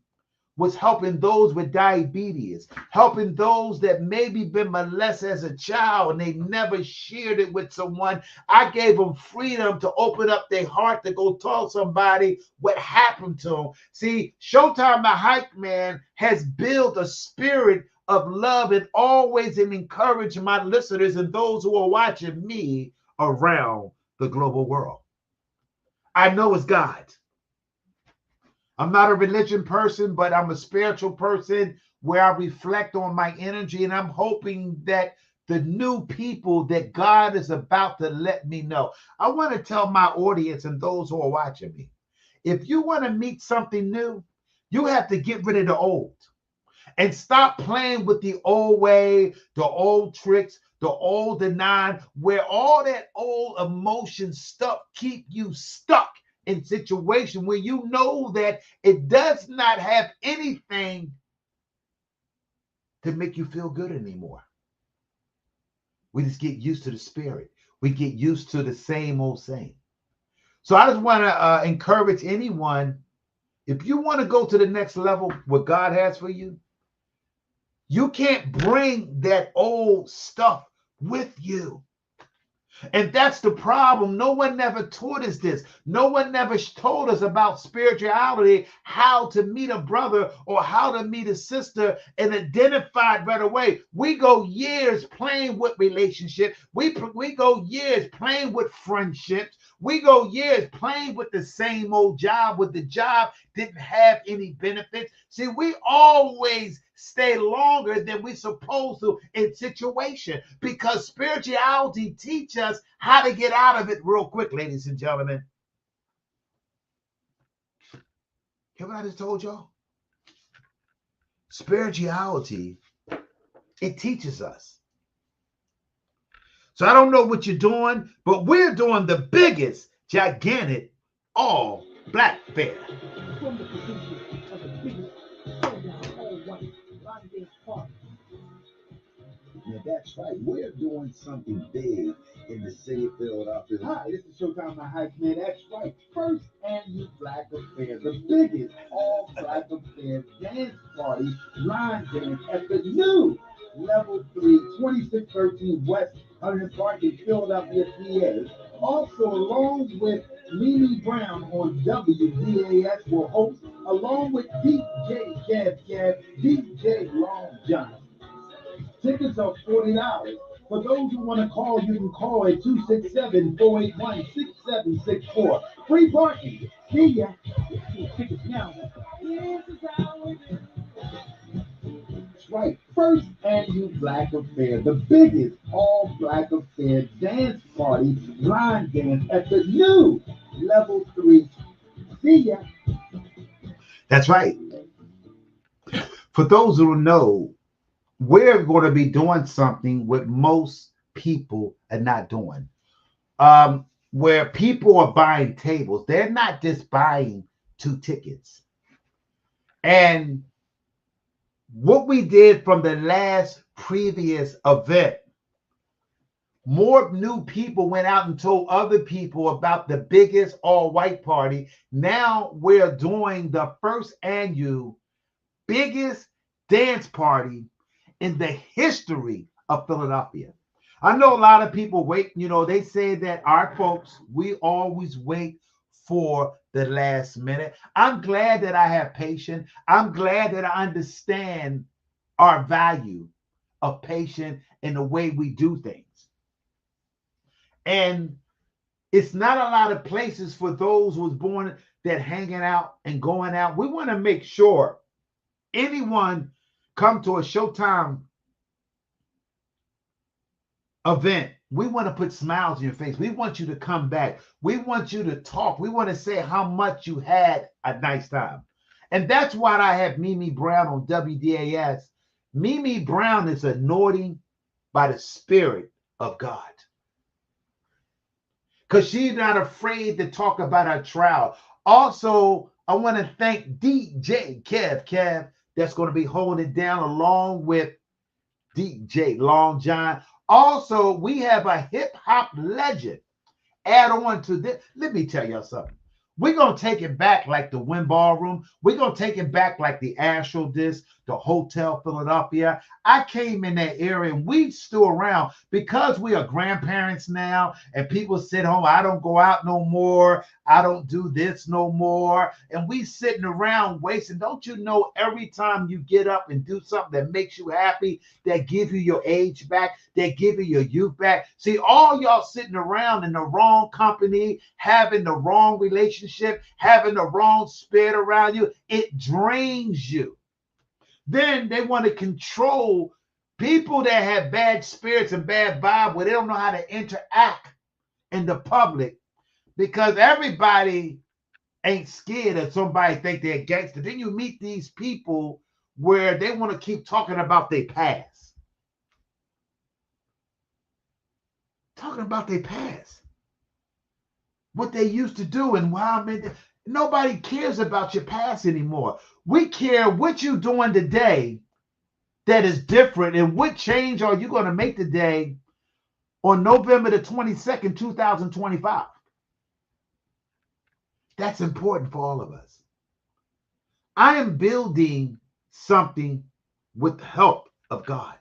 A: was helping those with diabetes, helping those that maybe been molested as a child and they never shared it with someone. I gave them freedom to open up their heart to go tell somebody what happened to them. See, Showtime the Hype Man has built a spirit of love and always encourage my listeners and those who are watching me around the global world. I know it's God. I'm not a religion person, but I'm a spiritual person where I reflect on my energy, and I'm hoping that the new people that God is about to let me know. I want to tell my audience and those who are watching me, if you want to meet something new, you have to get rid of the old and stop playing with the old way, the old tricks, the old denial, where all that old emotion stuff keep you stuck in situation where you know that it does not have anything to make you feel good anymore. We just get used to the spirit. We get used to the same old same. So I just want to encourage anyone, if you want to go to the next level, what God has for you, you can't bring that old stuff with you. And that's the problem. No one never taught us this. No one never told us about spirituality, how to meet a brother or how to meet a sister and identify right away. We go years playing with relationships. We go years playing with friendships. We go years playing with the same old job, with the job didn't have any benefits. See, we always stay longer than we're supposed to in situation because spirituality teaches us how to get out of it real quick, ladies and gentlemen. Hear what I just told y'all? Spirituality, it teaches us. So I don't know what you're doing, but we're doing the biggest, gigantic, all black fair.
D: From the producer of the biggest showdown all white Rondé Park.
A: Yeah, that's right. We're doing something big in the city of Philadelphia.
F: Hi, this is Showtime My Hype Man. That's right. First annual Black Affair, the biggest all Black Affair dance party, line dance at the new Level 3, 2613 West 100 Park in Philadelphia, PA. Also, along with Mimi Brown on WDAS will host, along with DJ Kev, DJ Long John. Tickets are $40. For those who want to call, you can call at 267-481-6764. Free parking. See ya. Tickets now. That's right. First annual Black Affair, the biggest all Black Affair dance party, line dance at the new Level 3. See ya.
A: That's right. For those who know, we're going to be doing something what most people are not doing. Where people are buying tables, they're not just buying 2 tickets. And what we did from the last previous event, more new people went out and told other people about the biggest all-white party. Now we're doing the first annual biggest dance party in the history of Philadelphia. I know a lot of people wait, they say that our folks, we always wait for the last minute. I'm glad that I have patience. I'm glad that I understand our value of patience and the way we do things. And it's not a lot of places for those who was born that hanging out and going out. We want to make sure anyone come to a Showtime event, we want to put smiles on your face. We want you to come back. We want you to talk. We want to say how much you had a nice time. And that's why I have Mimi Brown on WDAS. Mimi Brown is anointing by the Spirit of God, because she's not afraid to talk about her trial. Also, I want to thank DJ Kev, that's going to be holding it down along with DJ Long John. Also, we have a hip-hop legend add on to this. Let me tell y'all something. We're going to take it back like the Wynn Ballroom. We're going to take it back like the Astro Disc, the Hotel Philadelphia. I came in that area and we still around because we are grandparents now and people sit home. I don't go out no more. I don't do this no more. And we sitting around wasting. Don't you know every time you get up and do something that makes you happy, that give you your age back, that give you your youth back? See, all y'all sitting around in the wrong company, having the wrong relationship, having the wrong spirit around you, it drains you. Then they want to control people that have bad spirits and bad vibe where they don't know how to interact in the public, because everybody ain't scared of somebody think they're gangster. Then you meet these people where they want to keep talking about their past. Talking about their past. What they used to do and why nobody cares about your past anymore. We care what you're doing today that is different, and what change are you going to make today on November the 22nd, 2025. That's important for all of us. I am building something with the help of God.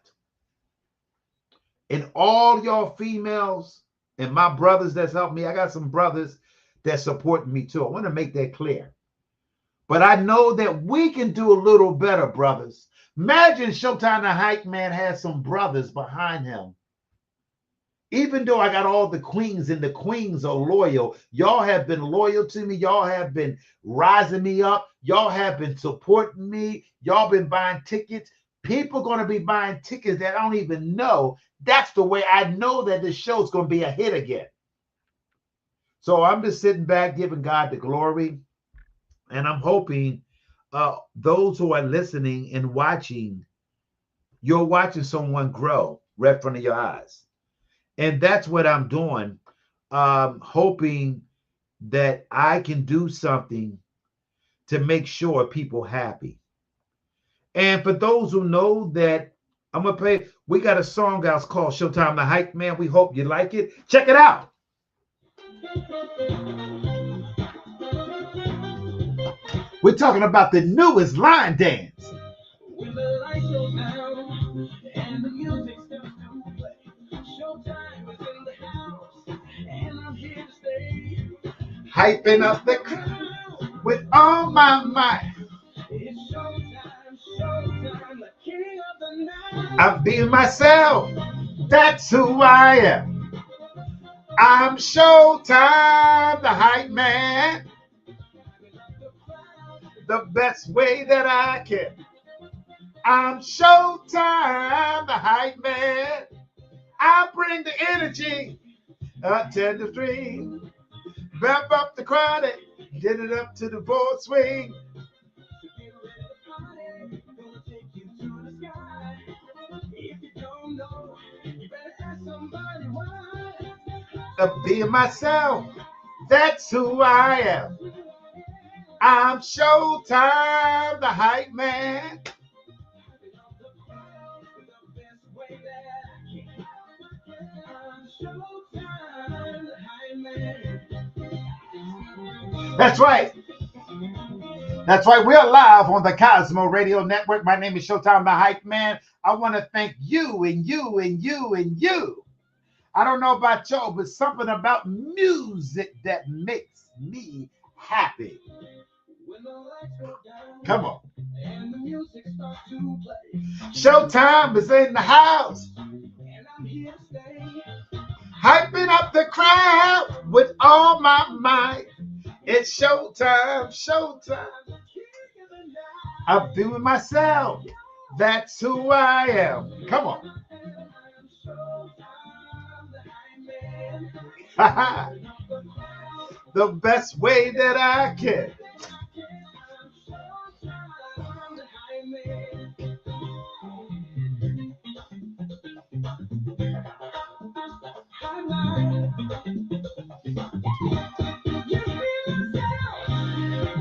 A: And all y'all females and my brothers that's helped me, I got some brothers that support me too. I want to make that clear. But I know that we can do a little better, brothers. Imagine Showtime the Hype Man has some brothers behind him. Even though I got all the queens and the queens are loyal, y'all have been loyal to me. Y'all have been rising me up. Y'all have been supporting me. Y'all been buying tickets. People going to be buying tickets that I don't even know. That's the way I know that this show's going to be a hit again. So I'm just sitting back giving God the glory. And I'm hoping those who are listening and watching, you're watching someone grow right in front of your eyes. And that's what I'm doing, hoping that I can do something to make sure people happy. And for those who know that I'm going to play, we got a song out called Showtime the Hype Man. We hope you like it. Check it out. We're talking about the newest line dance.
E: When the lights go down and the music starts to play, Showtime is in the house, and I'm here to stay.
A: Hyping up the crowd with all my might.
E: It's Showtime, Showtime, the king of the night.
A: I'm being myself. That's who I am. I'm Showtime, the Hype Man. The best way that I can. I'm Showtime, the hype man. I bring the energy, 10 to 3. Wrap up the crowd, get it up to the full swing. Being myself, that's who I am. I'm Showtime, the hype man. That's right. That's right. We're live on the Cosmo Radio Network. My name is Showtime, the hype man. I want to thank you and you and you and you. I don't know about y'all, but something about music that makes me happy. Come on. Showtime is in the house. Hyping up the crowd with all my might. It's showtime, showtime. I'm doing myself. That's who I am. Come on. The best way that I can.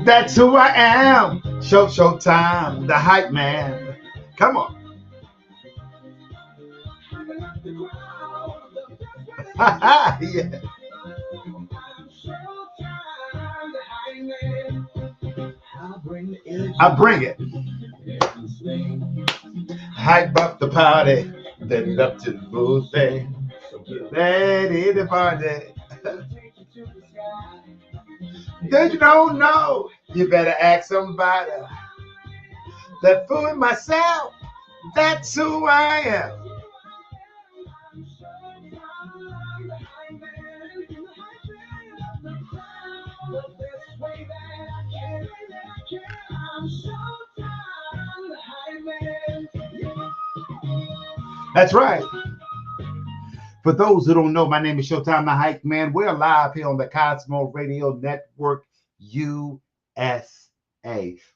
A: That's who I am. Showtime, the hype man. Come on. Yeah. I bring it. Hype up the party, then it up to the booth thing. Ready to party. Then you don't know, you better ask somebody. That fooling myself, that's who I am. That's right. For those who don't know, my name is Showtime, the hype man. We're live here on the Cosmo Radio Network USA.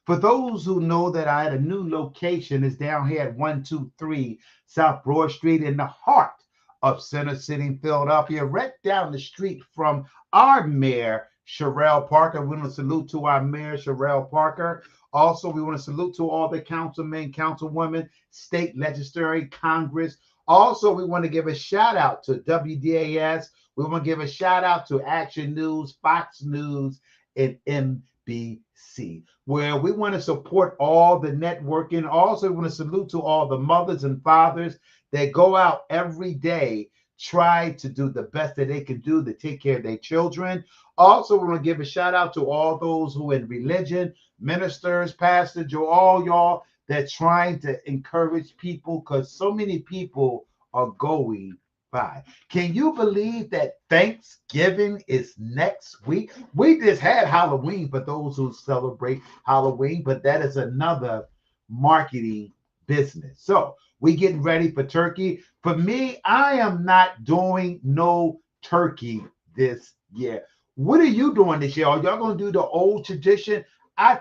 A: For those who know that I had a new location, is down here at 123 South Broad Street in the heart of Center City, Philadelphia, right down the street from our mayor, Sherelle Parker. We want to salute to our mayor, Sherelle Parker. Also, we want to salute to all the councilmen, councilwomen, state legislature, Congress. Also, we want to give a shout out to WDAS. We want to give a shout out to Action News, Fox News, and NBC, where we want to support all the networking. Also, we want to salute to all the mothers and fathers that go out every day, try to do the best that they can do to take care of their children. Also, we want to give a shout out to all those who in religion, ministers, pastors, all y'all that trying to encourage people, because so many people are going by. Can you believe that Thanksgiving is next week? We just had Halloween for those who celebrate Halloween, but that is another marketing business. So we getting ready for turkey. For me, I am not doing no turkey this year. What are you doing this year? Are y'all going to do the old tradition? I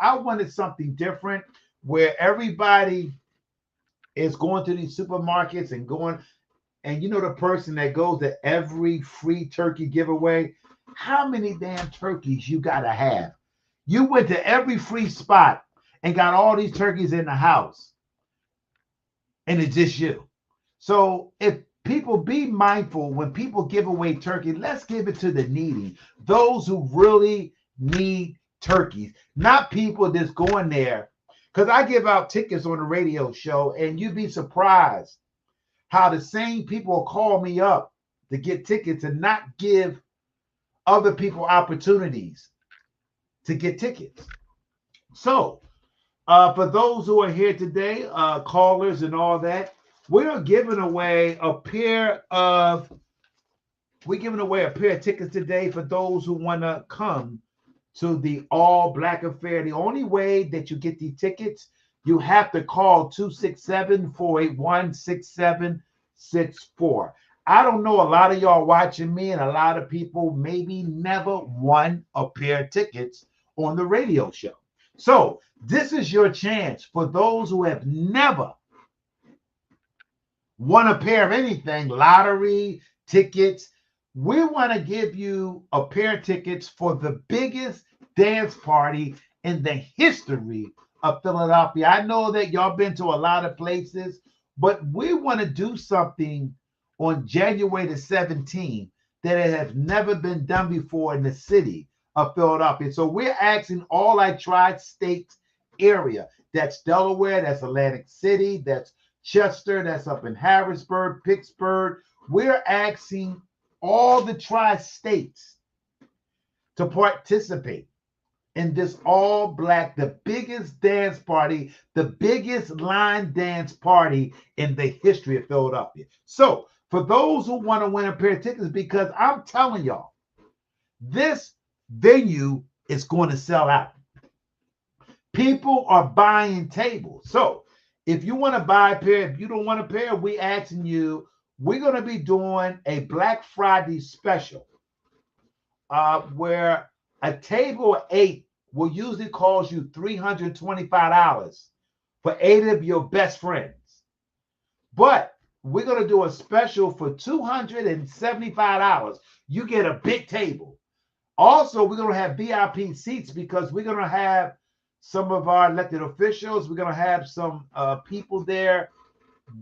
A: wanted something different, where everybody is going to these supermarkets and going, and you know the person that goes to every free turkey giveaway, how many damn turkeys you got to have? You went to every free spot and got all these turkeys in the house, and it's just you. So if people be mindful, when people give away turkey, let's give it to the needy, those who really need turkeys, not people that's going there. Because I give out tickets on the radio show, and you'd be surprised how the same people call me up to get tickets and not give other people opportunities to get tickets. So for those who are here today, callers and all that, we're giving away a pair of tickets today for those who want to come to the All Black Affair. The only way that you get these tickets, you have to call 267-481-6764. I don't know, a lot of y'all watching me and a lot of people maybe never won a pair of tickets on the radio show. So this is your chance for those who have never won a pair of anything, lottery, tickets. We want to give you a pair of tickets for the biggest dance party in the history of Philadelphia. I know that y'all been to a lot of places, but we want to do something on January the 17th that has never been done before in the city of Philadelphia. So we're asking all our tri-state area. That's Delaware, that's Atlantic City, that's Chester, that's up in Harrisburg, Pittsburgh. We're asking all the tri-states to participate in this all-black, the biggest dance party, the biggest line dance party in the history of Philadelphia. So for those who want to win a pair of tickets, because I'm telling y'all, this venue is going to sell out. People are buying tables. So if you want to buy a pair, if you don't want a pair, we asking you, we're going to be doing a Black Friday special where a table of 8 will usually cost you $325 for 8 of your best friends. But we're going to do a special for $275. You get a big table. Also, we're going to have VIP seats because we're going to have some of our elected officials. We're going to have some people there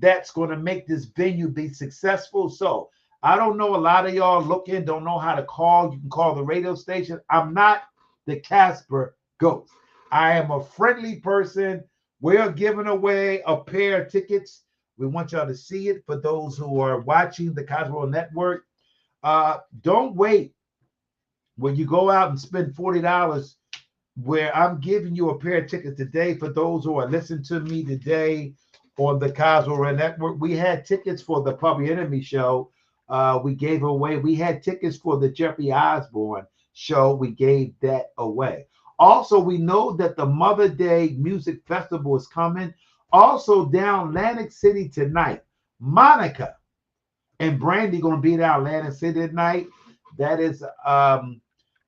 A: that's going to make this venue be successful. So I don't know, a lot of y'all looking, don't know how to call. You can call the radio station. I'm not the Casper Ghost. I am a friendly person. We're giving away a pair of tickets. We want y'all to see it for those who are watching the Cosmo Network. Don't wait when you go out and spend $40 where I'm giving you a pair of tickets today for those who are listening to me today on the Cosmo Network. We had tickets for the Public Enemy show. We gave away. We had tickets for the Jeffrey Osborne show. We gave that away. Also, we know that the Mother Day Music Festival is coming. Also, down Atlantic City tonight, Monica and Brandy going to be down Atlantic City tonight. That is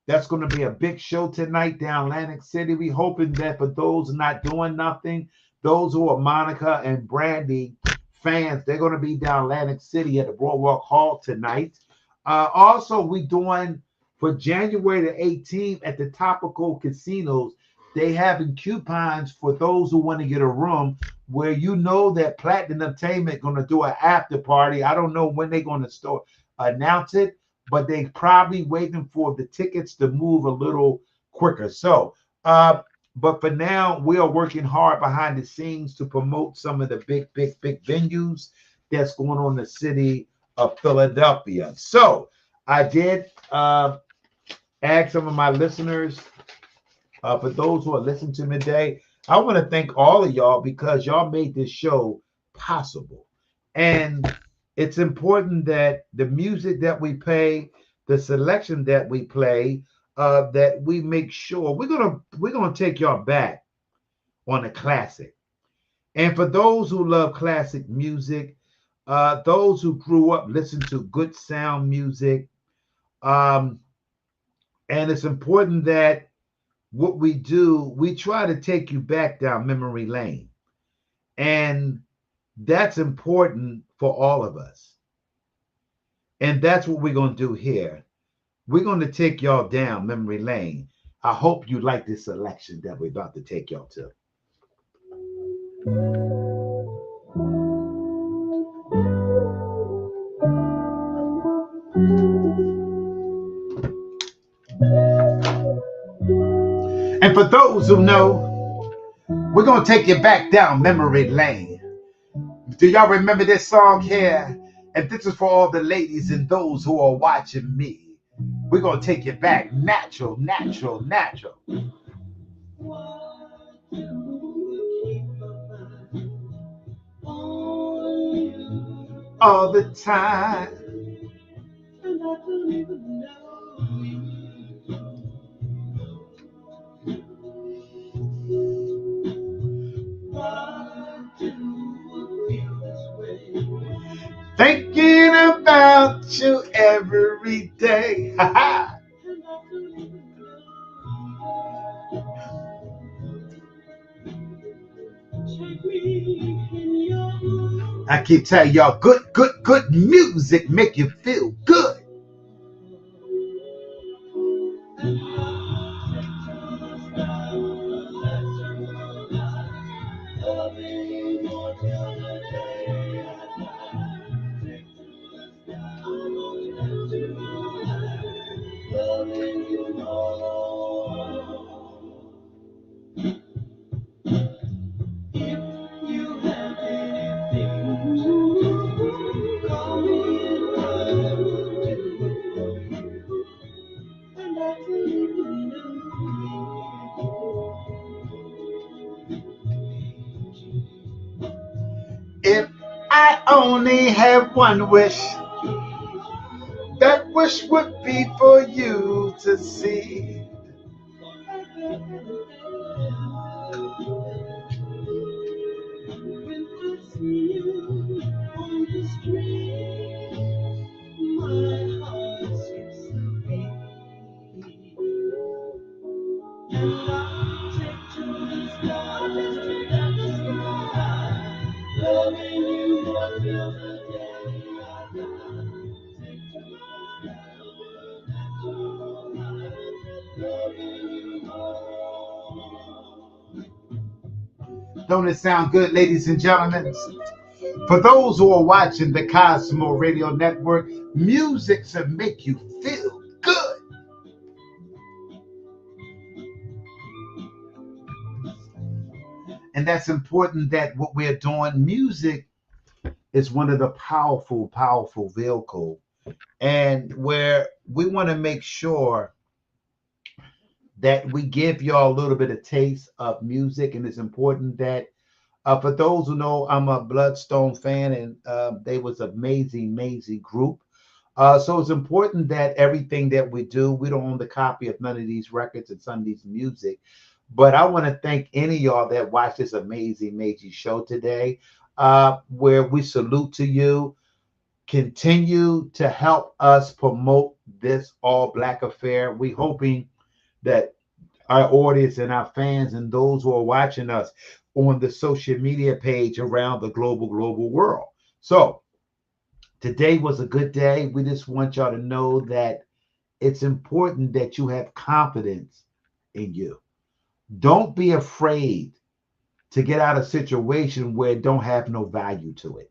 A: that's going to be a big show tonight down Atlantic City. We hoping that for those not doing nothing, those who are Monica and Brandy fans, they're going to be down Atlantic City at the Boardwalk Hall tonight. Also, we doing for January the 18th at the Topical Casinos. They having coupons for those who want to get a room where you know that Platinum Entertainment going to do an after party. I don't know when they're going to announce it, but they probably waiting for the tickets to move a little quicker. So, but for now, we are working hard behind the scenes to promote some of the big venues that's going on in the city of Philadelphia. So I did ask some of my listeners, for those who are listening to me today, I want to thank all of y'all because y'all made this show possible. And it's important that the music that we play, the selection that we play, that we make sure we're gonna take y'all back on a classic. And for those who love classic music, those who grew up listening to good sound music, and it's important that what we do, we try to take you back down memory lane. And that's important for all of us. And that's what we're going to do here. We're going to take y'all down memory lane. I hope you like this selection that we're about to take y'all to. And for those who know, we're going to take you back down memory lane. Do y'all remember this song here? And this is for all the ladies and those who are watching me. We're going to take you back natural. All the time. And I don't even know. I keep telling y'all, good music make you feel good. If I only had one wish, that wish would be for you to see. Don't it sound good, ladies and gentlemen? For those who are watching the Cosmo Radio Network, music should make you feel good. And that's important, that what we're doing, music is one of the powerful vehicle. And where we want to make sure that we give y'all a little bit of taste of music. And it's important that for those who know, I'm a Bloodstone fan, and they was an amazing group. So it's important that everything that we do, we don't own the copy of none of these records and some of these music. But I want to thank any of y'all that watched this amazing show today, where we salute to you. Continue to help us promote this All Black affair. We hoping that our audience and our fans and those who are watching us on the social media page around the global world. So today was a good day. We just want y'all to know that it's important that you have confidence in you. Don't be afraid to get out of a situation where it don't have no value to it.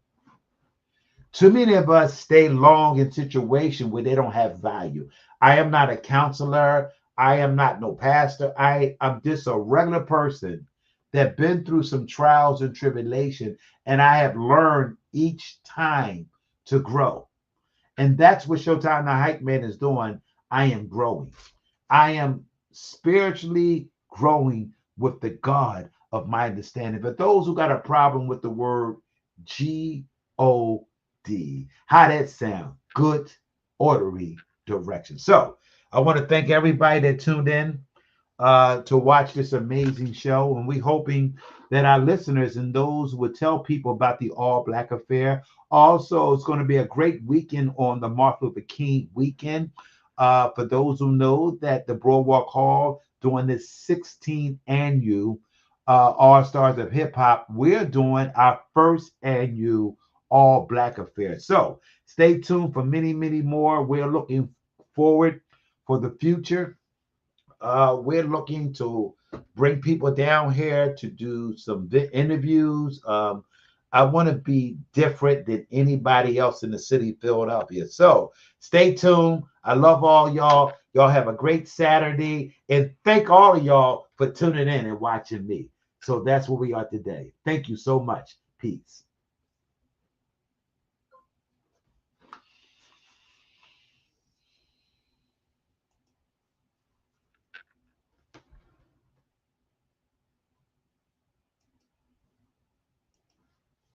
A: Too many of us stay long in situations where they don't have value. I am not a counselor. I am not no pastor. I'm just a regular person that been through some trials and tribulation, and I have learned each time to grow. And that's what Showtime the Hype Man is doing. I am growing. I am spiritually growing with the God of my understanding. But those who got a problem with the word G-O-D, how that sound? Good, orderly direction. So I want to thank everybody that tuned in to watch this amazing show. And we hoping that our listeners and those would tell people about the All Black affair. Also, it's going to be a great weekend on the Martin Luther King weekend. For those who know that the Boardwalk Hall doing this 16th annual All Stars of Hip Hop, we're doing our first annual All Black affair. So stay tuned for many more. We're looking forward for the future. We're looking to bring people down here to do some interviews. I want to be different than anybody else in the city of Philadelphia. So stay tuned. I love all y'all. Y'all have a great Saturday. And thank all of y'all for tuning in and watching me. So that's where we are today. Thank you so much. Peace.